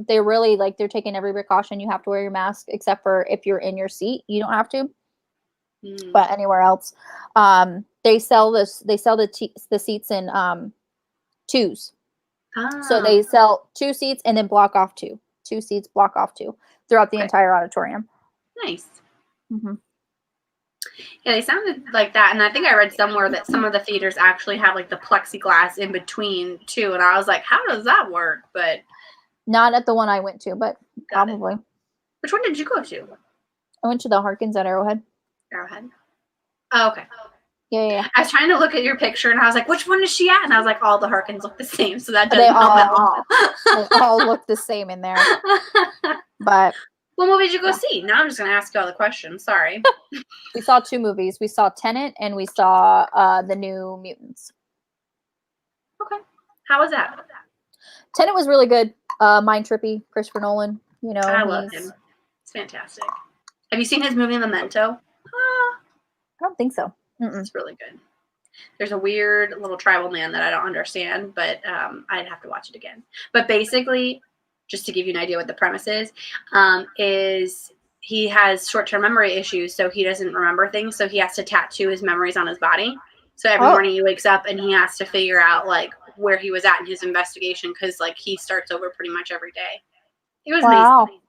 They really they're taking every precaution. You have to wear your mask, except for if you're in your seat, you don't have to. But anywhere else, they sell the seats in twos. So they sell 2 seats and then block off 2. 2 seats, block off 2 throughout the entire auditorium. Nice. Mm-hmm. Yeah, they sounded like that, and I think I read somewhere that some of the theaters actually have the plexiglass in between too, and I was like, how does that work? But not at the one I went to, but probably. Which one did you go to? I went to the Harkins at Arrowhead. Oh, okay. Yeah. I was trying to look at your picture, and I was like, which one is she at? And I was like, all the Harkins look the same, so that doesn't help at all. They all look the same in there. But what movie did you go see? Now I'm just going to ask you all the questions. Sorry. We saw 2 movies. We saw Tenet, and we saw The New Mutants. Okay. How was that? Tenet was really good. Mind trippy. Christopher Nolan. You know, I love him. It's fantastic. Have you seen his movie Memento? I don't think so. It's really good. There's a weird little tribal man that I don't understand, but I'd have to watch it again. But basically, just to give you an idea what the premise is he has short-term memory issues, so he doesn't remember things, so he has to tattoo his memories on his body. So every morning he wakes up and he has to figure out like where he was at in his investigation, because like he starts over pretty much every day. It was amazing.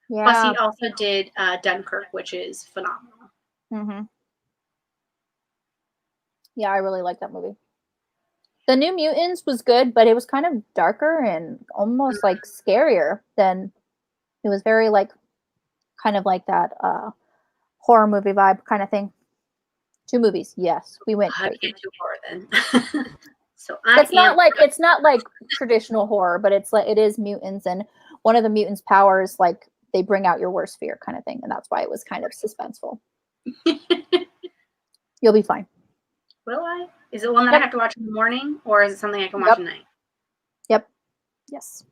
Yeah. Plus he also did Dunkirk, which is phenomenal. Yeah, I really like that movie. The New Mutants was good, but it was kind of darker and almost like scarier than it was. Very like kind of like that horror movie vibe kind of thing. 2 movies, yes, we went. I can't do horror then. So it's not like traditional horror, but it's like it is mutants, and one of the mutants' powers like they bring out your worst fear kind of thing, and that's why it was kind of suspenseful. You'll be fine. Will I? Is it one that I have to watch in the morning, or is it something I can watch at night? Yep. Yes.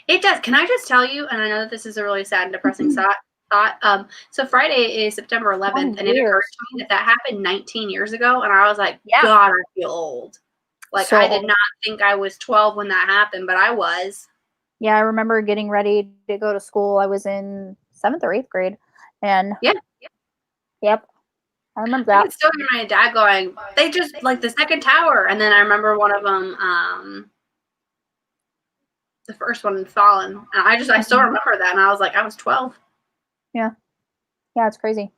It does. Can I just tell you, and I know that this is a really sad and depressing thought. So Friday is September 11th, and it occurred to me that happened 19 years ago, and I was like, God, I feel old. Like, so I did not think I was 12 when that happened, but I was. Yeah, I remember getting ready to go to school. I was in 7th or 8th grade, and yep. I remember that. I can still hear my dad going, they just, like, the second tower. And then I remember one of them, the first one fallen. And I still remember that. And I was like, I was 12. Yeah. Yeah, it's crazy.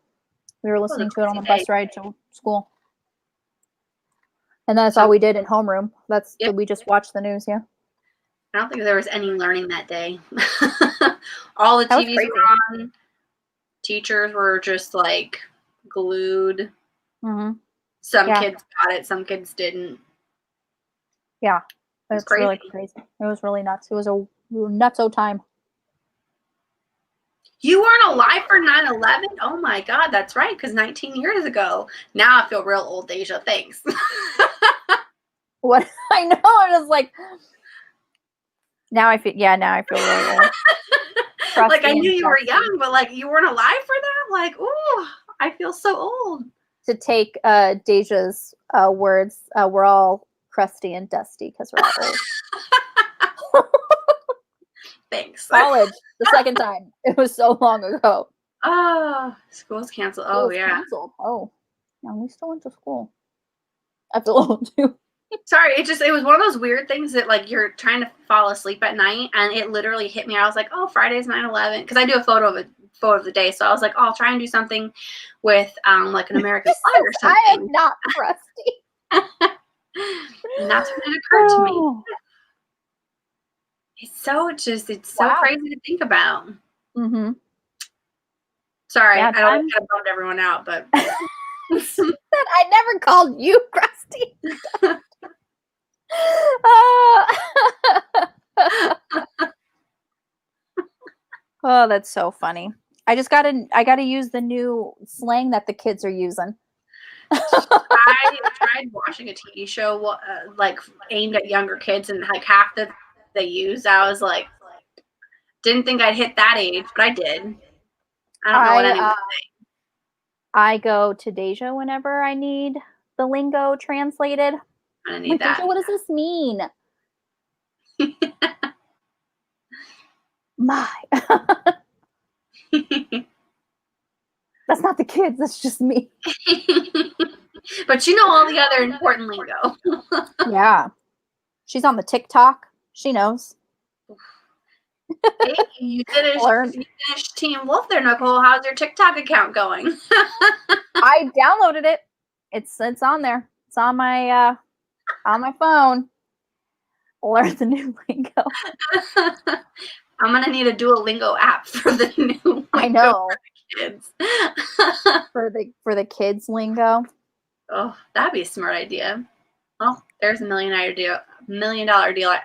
We were listening to it on the bus ride to school. And that's all we did in homeroom. We just watched the news, yeah. I don't think there was any learning that day. All the TVs were on. Teachers were just, like, glued. Some kids got it, some kids didn't. Yeah, it was really crazy. It was really nuts. It was a nutso time. You weren't alive for 9/11? Oh my God, that's right, because 19 years ago. Now I feel real old, Daijah. Thanks. What? I know. I was like, now I feel really old. Like I knew you were young, but like you weren't alive for that? Like, ooh, I feel so old. To take Daijah's words, we're all crusty and dusty because we're all old. Thanks. College, the second time. It was so long ago. Oh, school's canceled. Canceled. Oh, no, we still went to school. I feel old too. Sorry, it was one of those weird things that like you're trying to fall asleep at night and it literally hit me. I was like, oh, Friday's 9/11, because I do a photo of the day. So I was like, oh, I'll try and do something with like an American flag or something. I am not crusty. And that's when it occurred to me. It's so crazy to think about. Sorry, I don't want to bum everyone out, but I never called you crusty. Oh, that's so funny. I gotta use the new slang that the kids are using. I tried watching a TV show like aimed at younger kids, and like half that they used, I was like, didn't think I'd hit that age, but I did. I don't know what anyone's saying. I go to Daijah whenever I need the lingo translated. I need that. Daijah, what does this mean? My. That's not the kids. That's just me. But you know all the other important lingo. Yeah. She's on the TikTok. She knows. Hey, you finished Teen Wolf there, Nicole. How's your TikTok account going? I downloaded it. It's on there. It's on my phone. Learn the new lingo. I'm gonna need a Duolingo app for the new lingo. I know. kids. for the kids lingo. Oh, that'd be a smart idea. Oh, there's a $1 million idea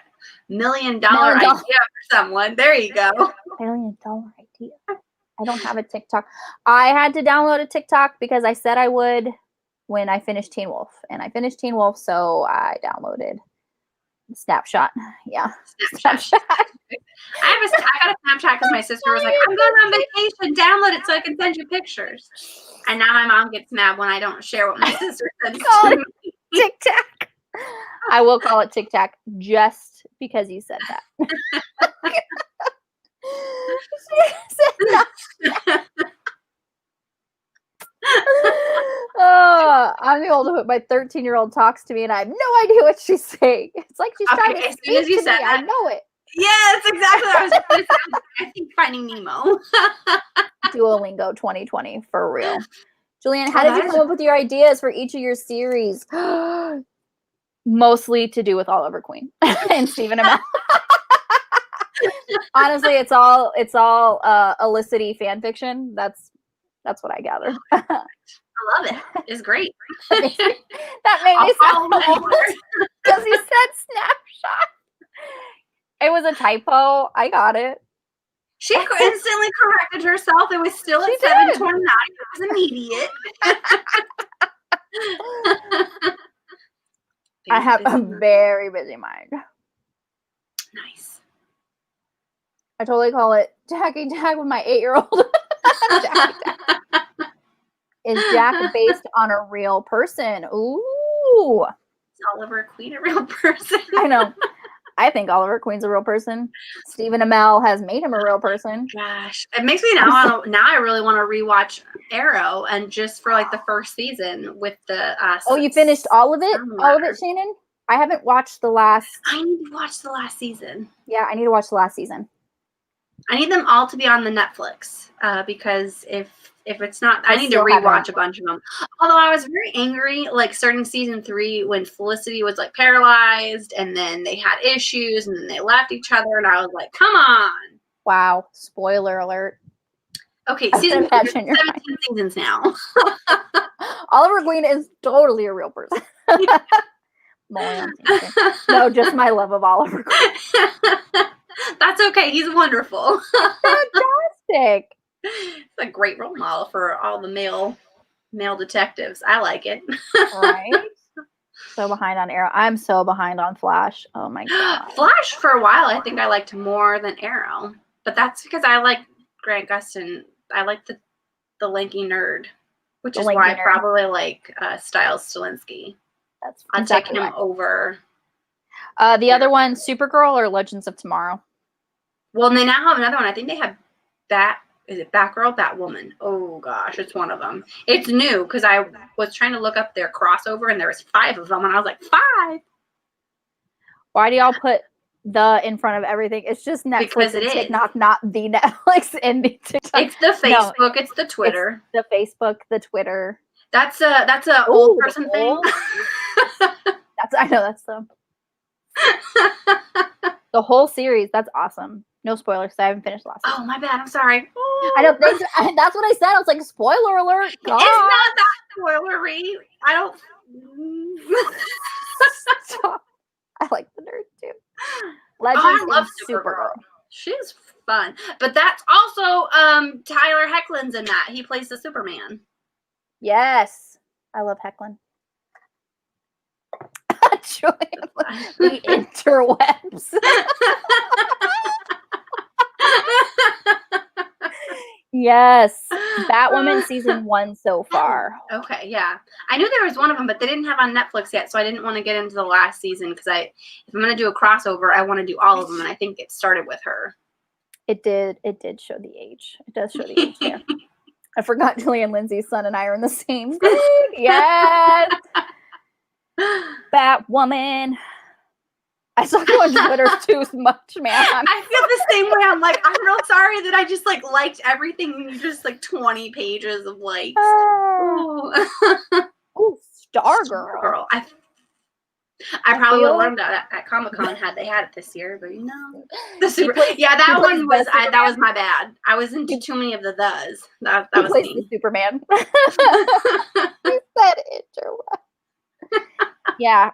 for someone. There you go. $1 million idea. I don't have a TikTok. I had to download a TikTok because I said I would when I finished Teen Wolf, and I finished Teen Wolf, so I downloaded Snapshot. Yeah, Snapchat. I got a Snapchat because my sister was like, "I'm going on vacation. Download it so I can send you pictures." And now my mom gets mad when I don't share what my sister sends to me. TikTok. I will call it TikTok just because you said that. I'm the old. My 13-year-old talks to me, and I have no idea what she's saying. It's like she's trying to speak to me. I know it. Yes, exactly. I was just going to say, I think Finding Nemo. Duolingo 2020 for real. Julianne, how did you come up with your ideas for each of your series? Mostly to do with Oliver Queen and Stephen Amell. Honestly, it's all illicity fan fiction. That's what I gather. I love it. It's great. That made me sound because he said Snapshot. It was a typo. I got it. She instantly corrected herself. It was still at 7:29. It was immediate. I have a very busy mind. Nice. I totally call it Jackie Jack with my 8-year-old. Is Jack based on a real person? Ooh. Is Oliver Queen a real person? I know. I think Oliver Queen's a real person. Stephen Amell has made him a real person. Gosh, it makes me now I really want to rewatch Arrow, and just for like the first season with the. Oh, you finished all of it? All of it, Shannon? I haven't watched the last. I need to watch the last season. Yeah, I need to watch the last season. I need them all to be on the Netflix because if it's not, I need to rewatch a bunch of them. Although I was very angry, like starting season 3 when Felicity was like paralyzed, and then they had issues, and then they left each other, and I was like, "Come on!" Wow! Spoiler alert. Okay, season 17 seasons now. Oliver Queen is totally a real person. No, just my love of Oliver Queen. That's okay. He's wonderful. Fantastic. It's a great role model for all the male detectives. I like it. Right? So behind on Arrow. I'm so behind on Flash. Oh my god. Flash for a while I think I liked more than Arrow. But that's because I like Grant Gustin. I like the lanky nerd. Which is why I probably like Stiles Stilinski. That's I'm taking him over. The other one, Supergirl or Legends of Tomorrow? Well, and they now have another one. I think they have Is it Batgirl? Batwoman. Oh gosh, it's one of them. It's new because I was trying to look up their crossover, and there was 5 of them, and I was like, 5. Why do y'all put the in front of everything? It's just Netflix because it and TikTok, not the Netflix and the TikTok. It's the Facebook. It's the Twitter. It's the Facebook, the Twitter. That's a old person thing. I know that's the whole series. That's awesome. No spoilers. I haven't finished the last season. Oh, my bad. I'm sorry. I don't think that's what I said. I was like, spoiler alert. God. It's not that spoilery. I don't. I like the nerd too. I love Supergirl. She's fun. But that's also Tyler Hoechlin's in that. He plays the Superman. Yes. I love Hoechlin. The interwebs. Yes. Batwoman season 1 so far. Okay, yeah. I knew there was one of them, but they didn't have on Netflix yet, so I didn't want to get into the last season because if I'm going to do a crossover, I want to do all of them, and I think it started with her. It did show the age. It does show the age there. I forgot Julian Lindsay's son and I are in the same grade. Yes. Batwoman. I saw you on Twitter too much, man. I feel the same way. I'm like, I'm real sorry that I just liked everything, and you just 20 pages of likes. Oh, Stargirl. I probably would have learned that at Comic-Con had they had it this year, but the super. That was my bad. I was into too many of the thes. That was me. The Superman. Is that it or what? Yeah.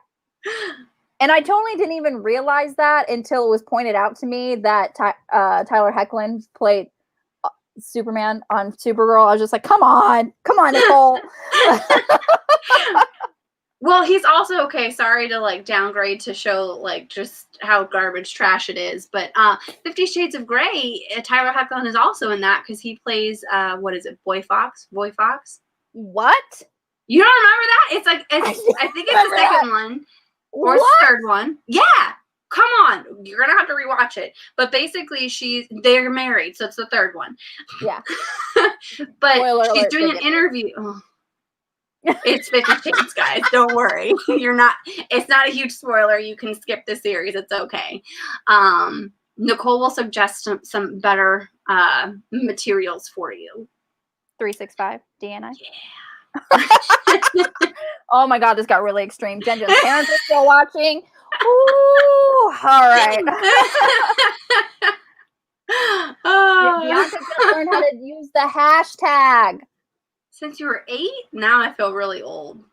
And I totally didn't even realize that until it was pointed out to me that Tyler Hoechlin played Superman on Supergirl. I was just like, come on, Nicole. Well, he's also okay. Sorry to like downgrade to show like just how garbage trash it is, but 50 Shades of Grey. Tyler Hoechlin is also in that because he plays what is it? Boy Fox. What? You don't remember that? It's like I think it's the second one or the third one. Yeah. Come on, you're gonna have to rewatch it. But basically, they're married, so it's the third one. Yeah. But she's doing an interview. Oh. It's 50 Shades, guys. Don't worry. It's not a huge spoiler. You can skip the series. It's okay. Nicole will suggest some better materials for you. 365 DNA. Yeah. Oh my God, this got really extreme. Jen's parents are still watching. Ooh, all right. Bianca just learned how to use the hashtag. Since you were 8, now I feel really old.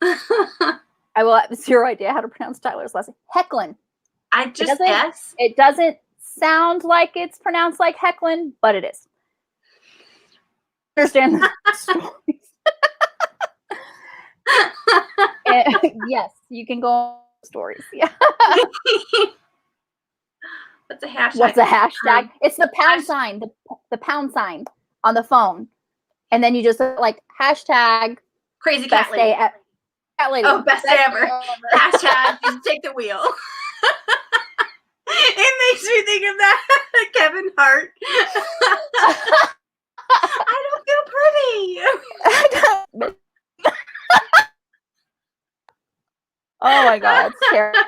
I will have zero idea how to pronounce Tyler's last name. Hoechlin. I just guess. It doesn't sound like it's pronounced like Hoechlin, but it is. Understand the stories. Yes, you can go on stories. Yeah. What's a hashtag? What's a hashtag? It's the pound sign. The pound sign on the phone, and then you just like hashtag crazy cat lady. Cat lady. Oh, best day ever. Hashtag just take the wheel. It makes me think of that Kevin Hart. I don't feel pretty. Oh my God, it's terrible.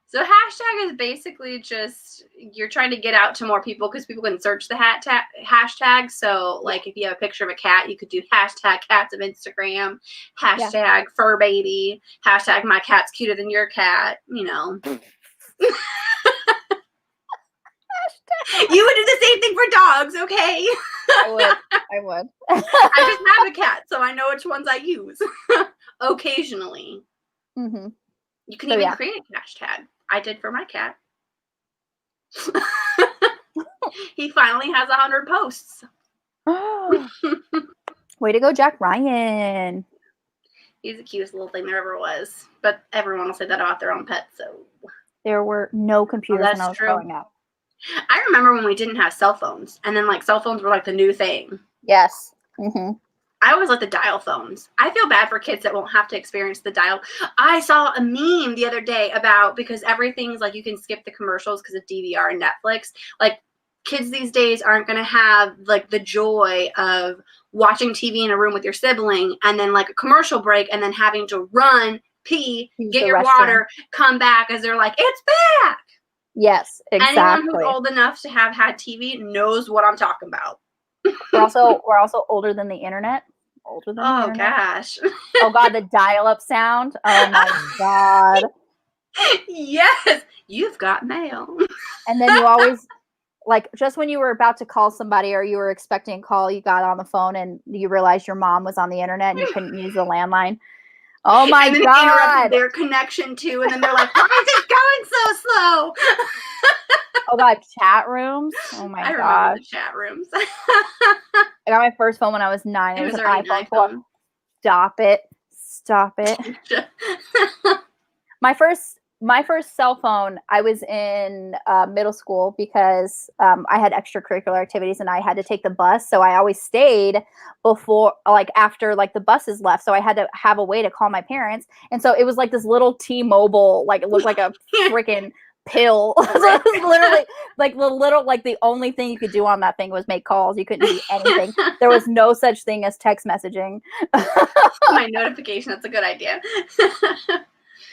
So hashtag is basically just you're trying to get out to more people because people can search the hashtag. So like if you have a picture of a cat, you could do hashtag cats of Instagram, hashtag fur baby, hashtag my cat's cuter than your cat, You would do the same thing for dogs, okay? I would. I just have a cat, so I know which ones I use occasionally. Mm-hmm. You can even create a hashtag. I did for my cat. He finally has 100 posts. Way to go, Jack Ryan. He's the cutest little thing there ever was. But everyone will say that about their own pet, so. There were no computers when I was growing up. I remember when we didn't have cell phones, and then like cell phones were like the new thing. Yes. Mm-hmm. I always like the dial phones. I feel bad for kids that won't have to experience the dial. I saw a meme the other day about because everything's like you can skip the commercials because of DVR and Netflix. Like kids these days aren't going to have like the joy of watching TV in a room with your sibling and then like a commercial break and then having to run, pee, get your water, come back as they're like, it's back. Yes, exactly. Anyone who's old enough to have had TV knows what I'm talking about. We're also older than the internet. Gosh. Oh God, the dial-up sound. Oh my God. Yes, you've got mail. And then you always like just when you were about to call somebody or you were expecting a call, you got on the phone and you realized your mom was on the internet and you couldn't use the landline. Oh my and then God. It interrupted their connection too, and then they're like, why is it going so slow? Oh God, chat rooms. Oh my God. I remember the chat rooms. I got my first phone when I was 9. It was an iPhone 12. Stop it. My first cell phone, I was in middle school because I had extracurricular activities and I had to take the bus. So I always stayed after the buses left. So I had to have a way to call my parents. And so it was like this little T-Mobile, like it looked like a freaking pill. So it was literally the only thing you could do on that thing was make calls. You couldn't do anything. There was no such thing as text messaging. My notification. That's a good idea.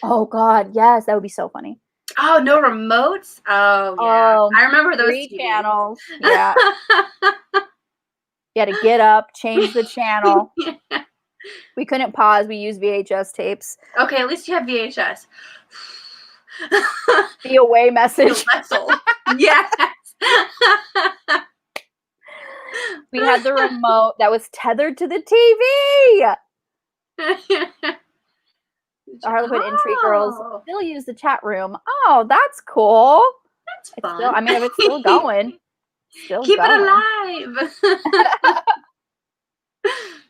Oh God, yes, that would be so funny. Oh, no remotes? Oh, yeah. I remember those 3 channels. Yeah. You had to get up, change the channel. Yeah. We couldn't pause. We used VHS tapes. Okay, at least you have VHS. The away message. Vessel. Yes. We had the remote that was tethered to the TV. The Harlequin Entry girls still use the chat room. Oh, that's cool. That's fun. I mean, if it's still going. Keep it alive.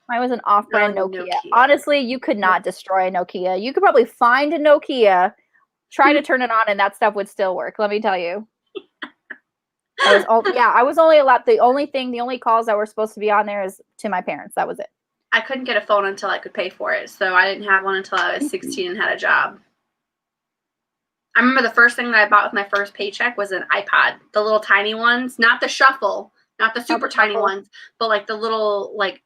Mine was an off-brand Nokia. Honestly, you could not destroy a Nokia. You could probably find a Nokia, try to turn it on, and that stuff would still work. Let me tell you. I was only allowed, the only calls that were supposed to be on there is to my parents. That was it. I couldn't get a phone until I could pay for it, so I didn't have one until I was 16 and had a job. I remember the first thing that I bought with my first paycheck was an iPod, the little tiny ones, not the shuffle, not the super tiny ones, but like the little like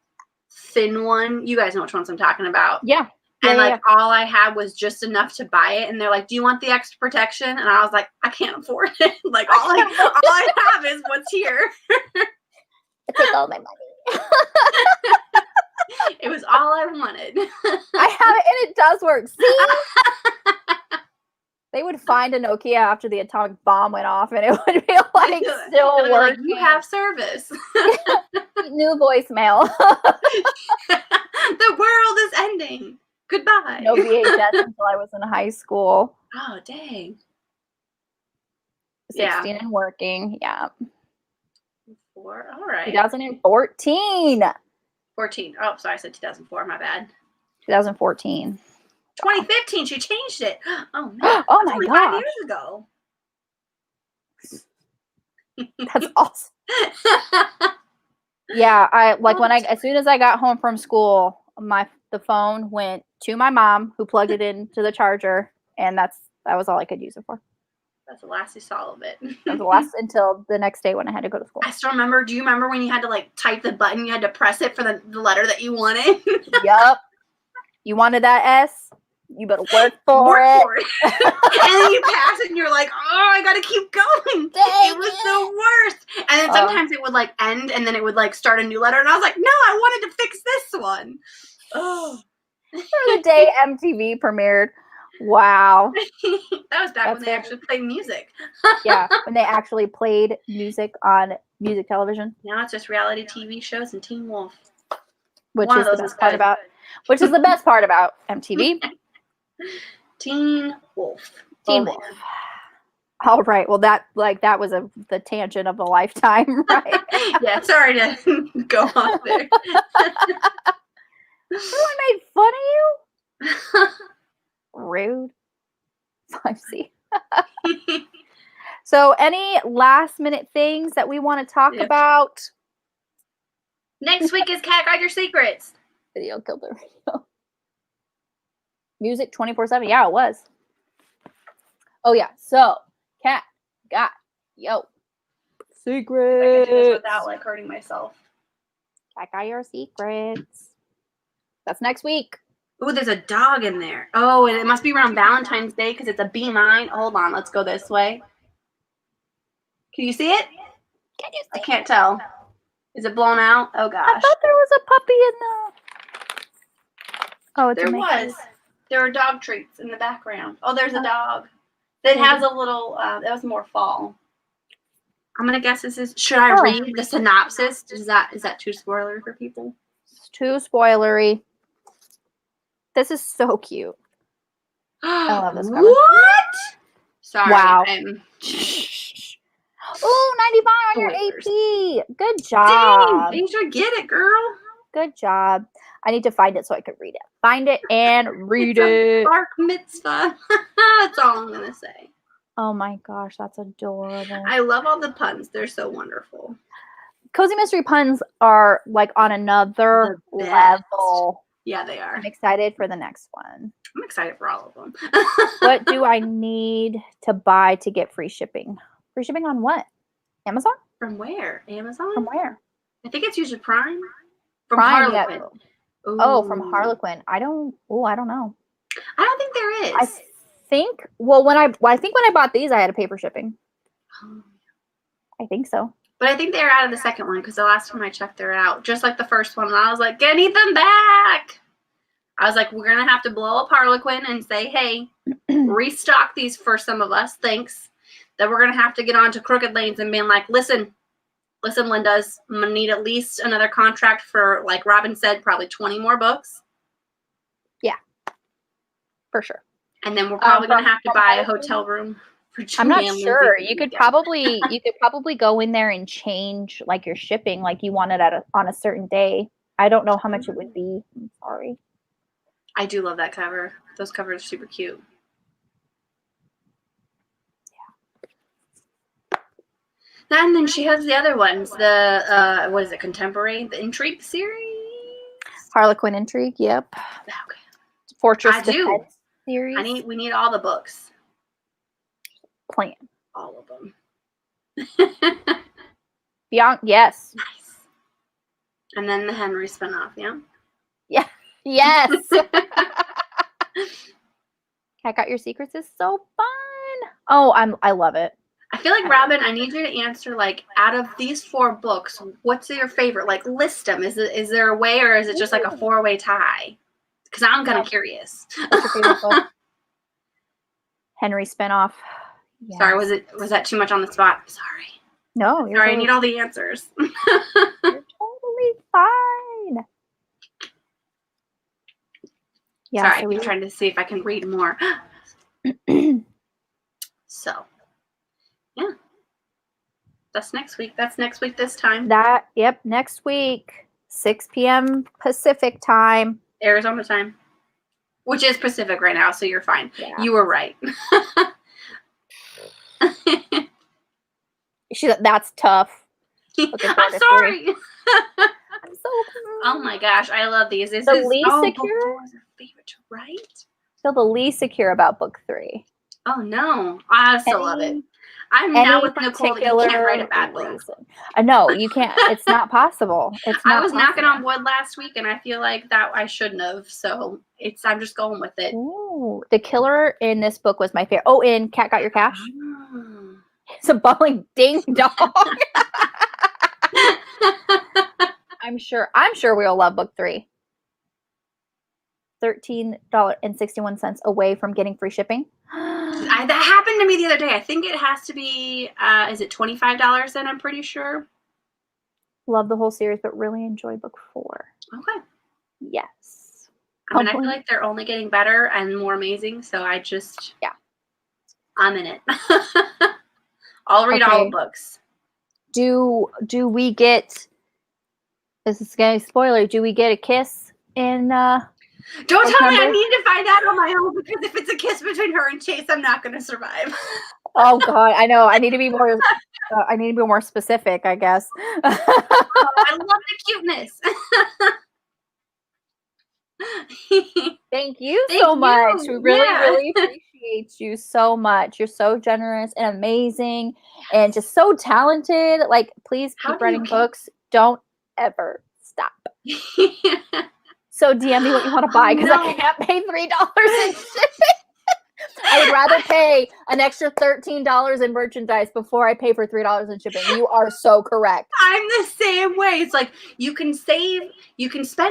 thin one. You guys know which ones I'm talking about. Yeah. And all I had was just enough to buy it, and they're like, "Do you want the extra protection?" And I was like, "I can't afford it. Like all I have is what's here." Take all my money. It was all I wanted. I have it, and it does work. See? They would find a Nokia after the atomic bomb went off, and it would be like still working. Like, you have service. New voicemail. The world is ending. Goodbye. No VHS until I was in high school. Oh, dang. 16 and working. Yeah. All right. 2014. 14. Oh, sorry. I said 2004. My bad. 2014. 2015. She changed it. Oh, man. Oh, my God. 5 years ago. That's awesome. Yeah. As soon as I got home from school, the phone went to my mom, who plugged it into the charger, and that was all I could use it for. That's the last you saw of it. That was the last until the next day when I had to go to school. I still remember. Do you remember when you had to like type the button? You had to press it for the letter that you wanted. Yup. You wanted that S? You better work for it. And then you pass it, and you're like, "Oh, I gotta keep going." It was the worst. And then sometimes it would like end, and then it would like start a new letter, and I was like, "No, I wanted to fix this one." Oh. The day MTV premiered. Wow. That was back when they actually played music. Yeah, when they actually played music on music television. Now it's just reality TV shows and Teen Wolf. Which is the best part about MTV. Teen Wolf. Teen Wolf. All right. Well, that was the tangent of a lifetime, right? Yeah, sorry to go on there. I made fun of you? Rude. I see. So, any last minute things that we want to talk about? Next week is Cat Guide Your Secrets. Video killed the radio. Music 24/7. Yeah, it was. Oh yeah. So, Cat got secrets. I can do this without like hurting myself. Cat got your secrets. That's next week. Oh, there's a dog in there. Oh, and it must be around Valentine's Day because it's a Be Mine. Hold on, let's go this way. Can you see it? Can you see I can't tell. Is it blown out? Oh gosh. I thought there was a puppy in the. Oh, it's there was. There were dog treats in the background. Oh, there's a dog. That has a little. That was more fall. I'm gonna guess this is. Should I read the synopsis? Is that too spoilery for people? It's too spoilery. This is so cute. I love this cover. What? Sorry. Wow. Oh, 95 on your AP. Good job. Dang, Daijah, get it, girl. Good job. I need to find it so I can read it. Find it and read it. Bark mitzvah. That's all I'm going to say. Oh my gosh, that's adorable. I love all the puns. They're so wonderful. Cozy Mystery puns are like on another level. Yeah, they are. I'm excited for the next one. I'm excited for all of them. What do I need to buy to get free shipping? Free shipping on what? Amazon? From where? Amazon? From where? I think it's usually Prime. From Prime, Harlequin. Yeah. Oh, from Harlequin. I don't know. I don't think there is. I think when I bought these, I had to pay for shipping. I think so. But I think they're out of the second one because the last time I checked, they're out. Just like the first one. And I was like, get them back. I was like, we're going to have to blow up Harlequin and say, hey, restock these for some of us. Thanks. Then we're going to have to get on to Crooked Lanes and being like, listen, Lindas, I'm going to need at least another contract for, like Robin said, probably 20 more books. Yeah, for sure. And then we're probably going to have to buy a hotel room for I'm not Julie and sure. Lindsey. You could probably go in there and change like your shipping, like you want it on a certain day. I don't know how much it would be. I'm sorry. I do love that cover. Those covers are super cute. Yeah. And then she has the other ones. The what is it? Contemporary, the Intrigue series. Harlequin Intrigue. Yep. Okay. Fortress I do. Defense series. We need all the books. Plan. All of them. Bianca. Yes. Nice. And then the Henri spinoff. Yeah. Yeah. Yes. Cat Got Your Secrets is so fun. Oh, I love it. I feel like, Robin, I need you to answer, like, out of these 4 books, what's your favorite? Like, list them. Is there a way, or is it just like a 4-way tie? Because I'm kind of curious. What's your favorite book? Henri spinoff. Yes. Sorry, was that too much on the spot? Sorry. No, you're sorry. I need all the answers. You're totally fine. Yeah, sorry, I'm trying to see if I can read more. So, yeah. That's next week. That's next week this time. Yep, next week, 6 p.m. Pacific time. Arizona time. Which is Pacific right now, so you're fine. Yeah. You were right. That's tough. I'm sorry. I'm so oh my gosh, I love these. This the is least secure. Book 4 is a favorite to write. Feel the least secure about book 3. Oh no, I still love it. I'm now with Nicole that you can't write a bad book. No, you can't. It's not possible. It's not. I was knocking on wood last week, and I feel like that I shouldn't have. So I'm just going with it. Ooh, the killer in this book was my favorite. Oh, in Cat Got Your Cash. Oh. It's a bawling ding dong. I'm sure we'll love book 3. $13.61 away from getting free shipping. That happened to me the other day. I think it has to be, is it $25 then? I'm pretty sure. Love the whole series, but really enjoy book 4. Okay. Yes. I mean, I feel like they're only getting better and more amazing. So I'm in it. I'll read all the books. Do we get, this is going to be spoiler, do we get a kiss in Don't tell me I need to find out on my own, because if it's a kiss between her and Chase, I'm not going to survive. Oh God, I know. I need to be more. I need to be more specific, I guess. I love the cuteness. Thank you so much. We really appreciate you so much. You're so generous and amazing, and just so talented. Like, please keep writing books. Don't ever stop. So DM me what you want to buy, because I can't pay $3 in shipping. I would rather pay an extra $13 in merchandise before I pay for $3 in shipping. You are so correct. I'm the same way. It's like you can spend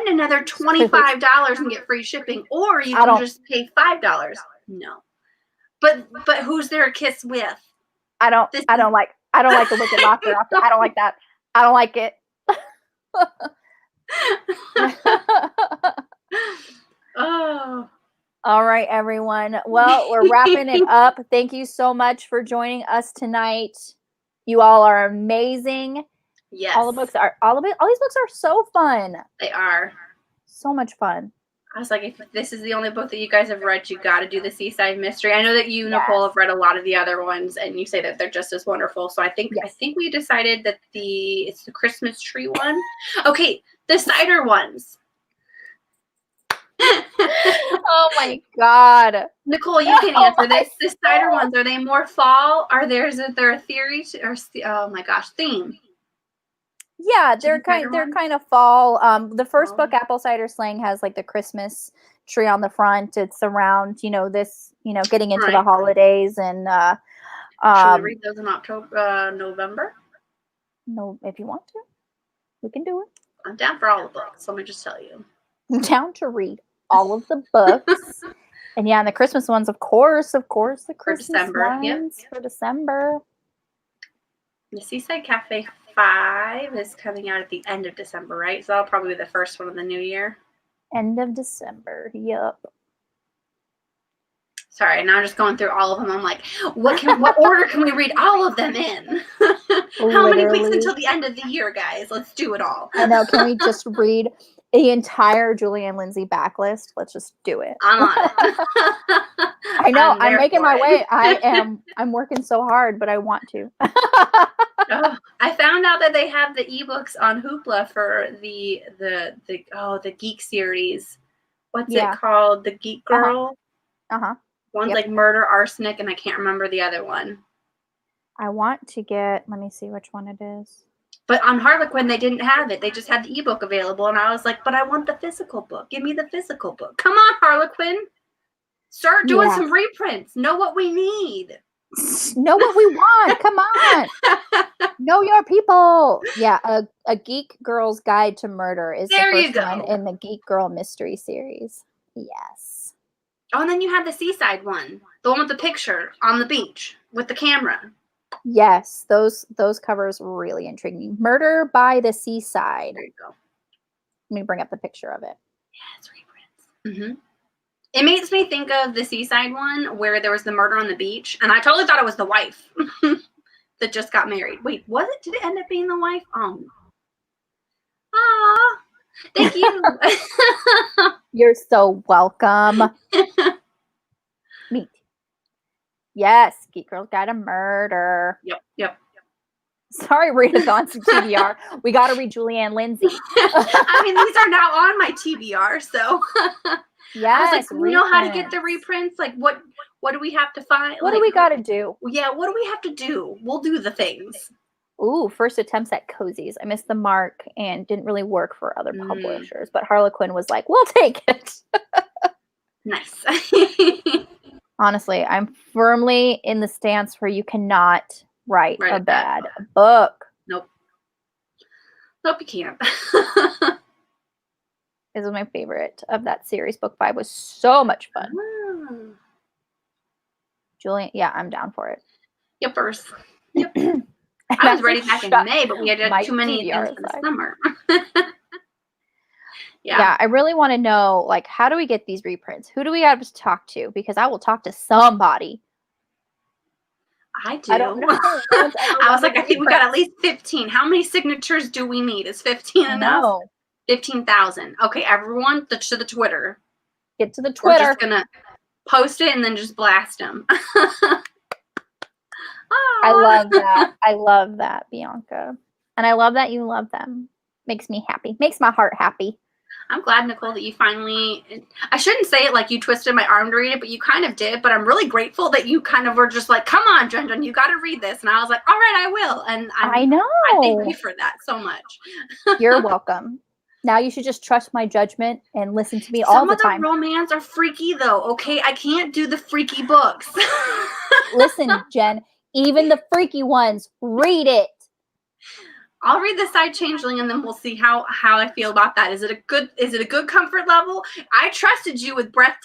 another $25 and get free shipping, or you can just pay $5. No. But who's there a kiss with? I don't like the wicked laughter. I don't like that. I don't like it. Oh. All right, everyone. Well, we're wrapping it up. Thank you so much for joining us tonight. You all are amazing. Yes. All these books are so fun. They are. So much fun. I was like, if this is the only book that you guys have read, you got to do the Seaside Mystery. I know that you, Nicole, have read a lot of the other ones, and you say that they're just as wonderful. So I think we decided that it's the Christmas tree one. Okay, the cider ones. Oh my God, Nicole, you can answer this. The cider ones, are they more fall? Is there a theory or oh my gosh, theme? Yeah, they're kind of fall. The first book, Apple Cider Slang, has like the Christmas tree on the front. It's around, this, getting into the holidays, and should we read those in November? No, if you want to, we can do it. I'm down for all the books. Let me just tell you. I'm down to read all of the books. And yeah, and the Christmas ones, of course, the Christmas December, ones for December. The Seaside Cafe 5 is coming out at the end of December, right? So that'll probably be the first one of the new year. End of December, yep. Sorry, now I'm just going through all of them. I'm like, what order can we read all of them in? How many weeks until the end of the year, guys? Let's do it all. I know. Can we just read the entire Julie and Lindsey backlist? Let's just do it. I'm on it. I know. I'm making my way. I'm working so hard, but I want to. Oh, I found out that they have the ebooks on Hoopla for the Geek series. What's it called? The Geek Girl. One's like Murder, Arsenic, and I can't remember the other one. I want to get. Let me see which one it is. But on Harlequin, they didn't have it. They just had the ebook available, and I was like, "But I want the physical book. Give me the physical book. Come on, Harlequin. Start doing some reprints. Know what we need. Know what we want. Come on. Know your people." Yeah, a Geek Girl's Guide to Murder is the first one in the Geek Girl Mystery series. Yes. Oh, and then you have the Seaside one, the one with the picture on the beach with the camera. Yes, those covers really intriguing. Murder by the Seaside. There you go. Let me bring up the picture of it. Yeah, it's reprints. Mm-hmm. It makes me think of the Seaside one where there was the murder on the beach, and I totally thought it was the wife that just got married. Wait, was it? Did it end up being the wife? Thank you. You're so welcome. Meet. Yes, Geek Girl's Guide to Murder. Yep. Sorry, Rita's on some TBR. We got to read Julie and Lindsey. I mean, these are now on my TBR, so. Yes. I was like, we know how to get the reprints. Like, what do we have to find? What do we got to do? Yeah, what do we have to do? We'll do the things. Ooh, first attempts at cozies. I missed the mark and didn't really work for other publishers, but Harlequin was like, we'll take it. Nice. Honestly, I'm firmly in the stance where you cannot write a bad book. Nope, you can't. This was my favorite of that series. Book 5 was so much fun. Julian, yeah, I'm down for it. Yep, first. Yep. I was ready back in May, but we had too many things for the summer. Yeah, I really want to know, like, how do we get these reprints? Who do we have to talk to? Because I will talk to somebody. I do. I don't know. I was like, I think we got at least 15. How many signatures do we need? Is 15 enough? No. 15,000. Okay, everyone, to the Twitter. Get to the Twitter. We're just going to post it and then just blast them. I love that. I love that, Bianca. And I love that you love them. Makes me happy. Makes my heart happy. I'm glad, Nicole, that you finally, I shouldn't say it like you twisted my arm to read it, but you kind of did. But I'm really grateful that you kind of were just like, come on, Jen, you got to read this. And I was like, all right, I will. And I know. I thank you for that so much. You're welcome. Now you should just trust my judgment and listen to me all the time. Some of the romance are freaky, though, okay? I can't do the freaky books. Listen, Jen, even the freaky ones, read it. I'll read the Side Changeling and then we'll see how I feel about that. Is it a good comfort level? I trusted you with Breath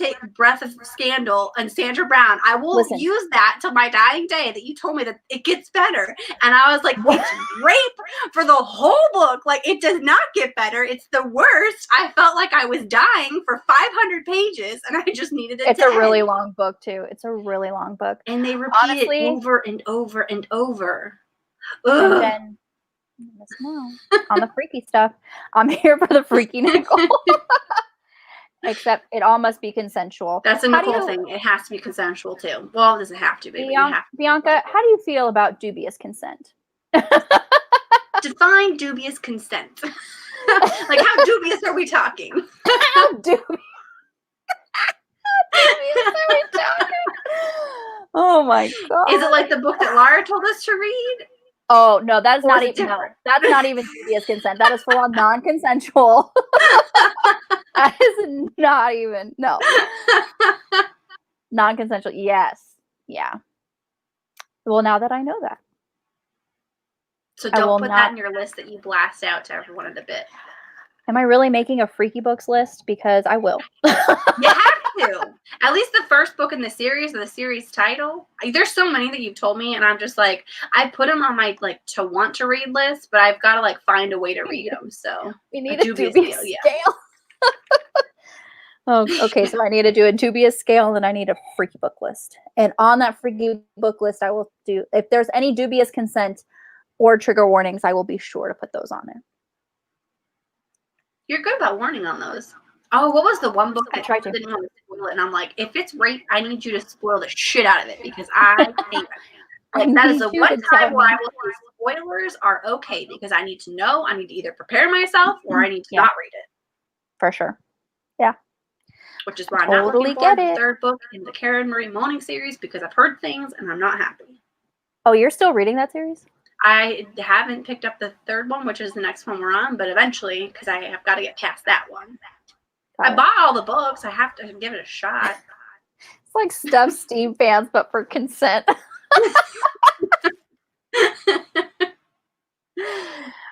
of Scandal and Sandra Brown. I will use that till my dying day that you told me that it gets better. And I was like, it's rape for the whole book. Like, it does not get better. It's the worst. I felt like I was dying for 500 pages and I just needed it. It's a really long book too. It's a really long book. And they repeat it over and over and over. Ugh. And then on the freaky stuff, I'm here for the freaky Nicole. Except it all must be consensual. That's a Nicole thing. It has to be consensual too. Well, does it have to be? Bianca, how do you feel about dubious consent? Define dubious consent. Like, how dubious are we talking? How dubious are we talking? Oh my god! Is it like the book that Laura told us to read? Oh no, that's not even that's not even dubious consent. That is full on non-consensual. That is not even non-consensual. Yes, yeah. Well, now that I know that, so don't put that in your list that you blast out to everyone in a bit. Am I really making a freaky books list? Because I will. You have to. At least the first book in the series or the series title. There's so many that you've told me, and I'm just like, I put them on my like to want to read list, but I've got to like find a way to read them. So we need a dubious scale. Oh, okay. So I need to do a dubious scale, and then I need a freaky book list. And on that freaky book list, I will do, if there's any dubious consent or trigger warnings, I will be sure to put those on there. You're good about warning on those. Oh, what was the one book I tried to didn't want to spoil it? And I'm like, if it's rape, I need you to spoil the shit out of it because I hate it. Like, that is the one time where I will say spoilers are okay because I need to know. I need to either prepare myself or I need to not read it. For sure. Yeah. Which is why I'm not looking for the third book in the Karen Marie Moaning series because I've heard things and I'm not happy. Oh, you're still reading that series? I haven't picked up the third one, which is the next one we're on, but eventually, because I have got to get past that one. I bought all the books. I have to give it a shot. It's like Stuff Steam fans, but for consent.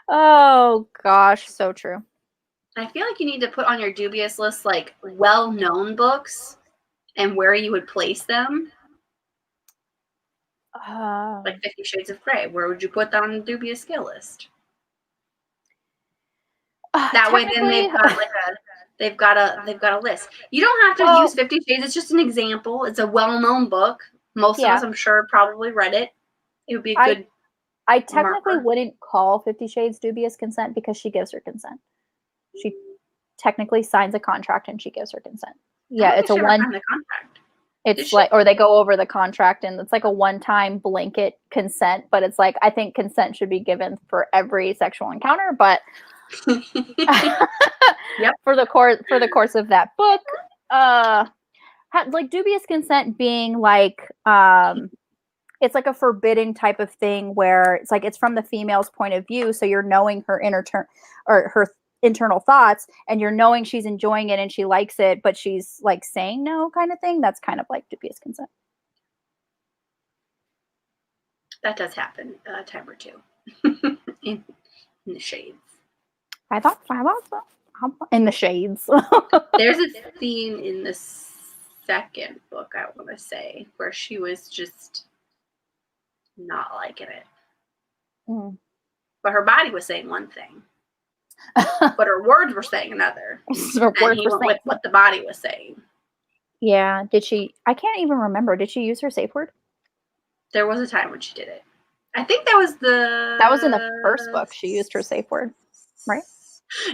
Oh, gosh. So true. I feel like you need to put on your dubious list, like, well-known books and where you would place them. Like 50 Shades of Grey. Where would you put that on the dubious scale list? That way, then they've got a list. You don't have to use 50 Shades. It's just an example. It's a well-known book. Most of us, I'm sure, probably read it. It would be a good. I technically wouldn't call 50 Shades dubious consent because she gives her consent. She technically signs a contract and she gives her consent. Yeah, it's a one. The contract. It's like, or they go over the contract and it's like a one-time blanket consent, but it's like, I think consent should be given for every sexual encounter, but yep. for the course of that book, like dubious consent being like, it's like a forbidden type of thing where it's like, it's from the female's point of view. So you're knowing her her internal thoughts and you're knowing she's enjoying it and she likes it, but she's like saying no kind of thing. That's kind of like dubious consent. That does happen a time or two in the shades. I thought so. In the shades. There's a scene in the second book, I want to say, where she was just not liking it. But her body was saying one thing. But her words were saying another. And he went with what the body was saying. Yeah. Did she? I can't even remember. Did she use her safe word? There was a time when she did it. I think that was in the first book. She used her safe word, right?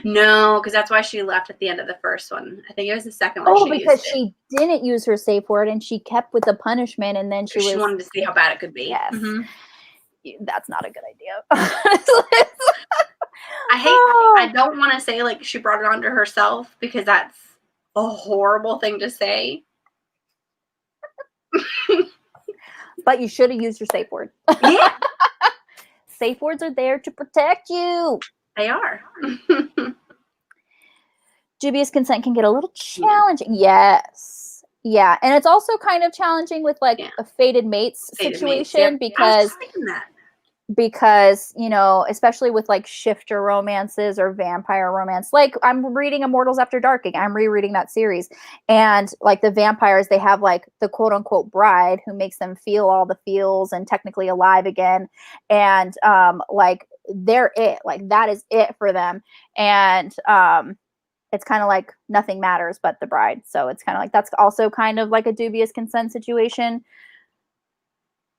No, because that's why she left at the end of the first one. I think it was the second one. Oh, because she didn't use her safe word and she kept with the punishment, and then she wanted to see how bad it could be. Yes. Mm-hmm. That's not a good idea. I don't want to say like she brought it onto herself because that's a horrible thing to say. But you should have used your safe word. Yeah. Safe words are there to protect you. They are. Dubious consent can get a little challenging. Yes. Yeah. And it's also kind of challenging with like a fated mates situation because, you know, especially with like shifter romances or vampire romance, like I'm reading Immortals After Dark. I'm rereading that series. And like the vampires, they have like the quote unquote bride who makes them feel all the feels and technically alive again. And like they're it, like that is it for them. And it's kind of like nothing matters but the bride. So it's kind of like, that's also kind of like a dubious consent situation.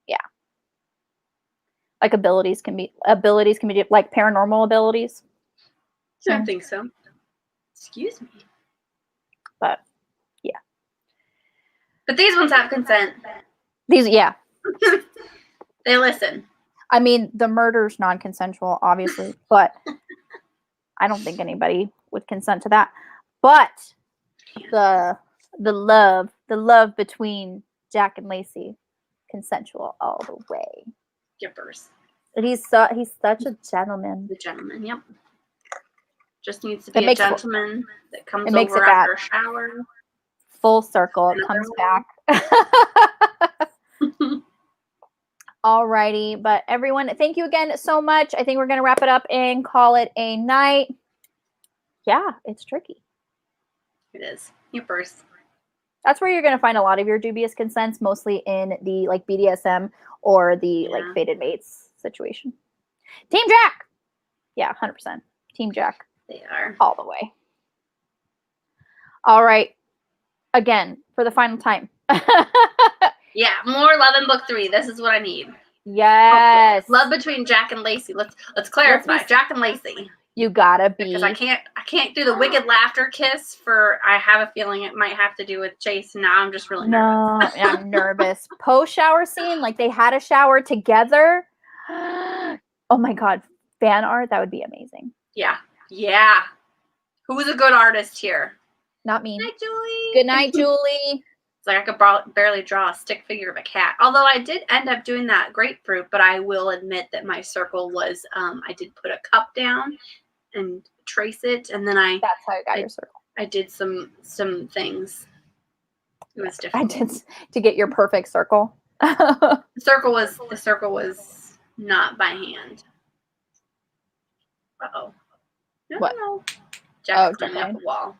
Yeah. Like abilities can be like paranormal abilities. I don't think so. Excuse me. But yeah. But these ones have consent. These, yeah. They listen. I mean, the murder's non-consensual, obviously, but I don't think anybody would consent to that. But the love between Jack and Lacey, consensual all the way. Skippers. He's such a gentleman. The gentleman, yep. Just needs to be a gentleman that comes over after a shower. Full circle, it comes back. Alrighty, but everyone, thank you again so much. I think we're gonna wrap it up and call it a night. Yeah, it's tricky. It is. Youpers. That's where you're going to find a lot of your dubious consents, mostly in the like BDSM or the like fated mates situation. Team Jack. Yeah, 100%. Team Jack. They are. All the way. All right. Again, for the final time. Yeah, more love in book 3. This is what I need. Yes. Love between Jack and Lacey. Let's clarify. Jack and Lacey. You gotta be. Because I can't do the wicked laughter kiss I have a feeling it might have to do with Chase. Now I'm just really nervous. No, I'm nervous. Post shower scene, like they had a shower together. Oh my God. Fan art, that would be amazing. Yeah. Yeah. Who's a good artist here? Not me. Good night, Julie. Good night, Julie. It's like I could barely draw a stick figure of a cat. Although I did end up doing that grapefruit, but I will admit that my circle was, I did put a cup down and trace it, and then That's how you got your circle. I did some things. It was difficult. I did to get your perfect circle. The circle was not by hand. Uh-oh. No. Jack's climbing up the wall.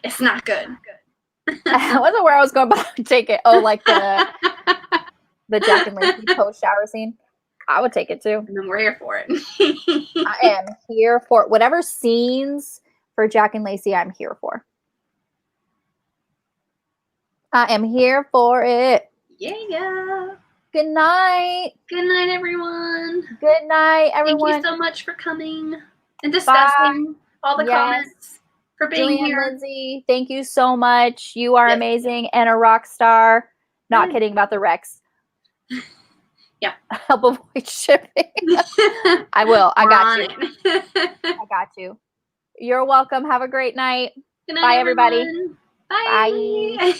It's not good. I wasn't where I was going, but I would take it. Oh, like the Jack and Lacey post shower scene. I would take it too. And then we're here for it. I am here for whatever scenes for Jack and Lacey. I'm here for. I am here for it. Yeah. Good night. Good night, everyone. Good night, everyone. Thank you so much for coming and discussing all the comments. For being Julianne, here. Lindsey, thank you so much. You are amazing and a rock star. Not kidding about the Rex. Yeah. Help avoid shipping. I will. I got you. I got you. You're welcome. Have a great night. Good night, Bye, everybody. Bye. Bye.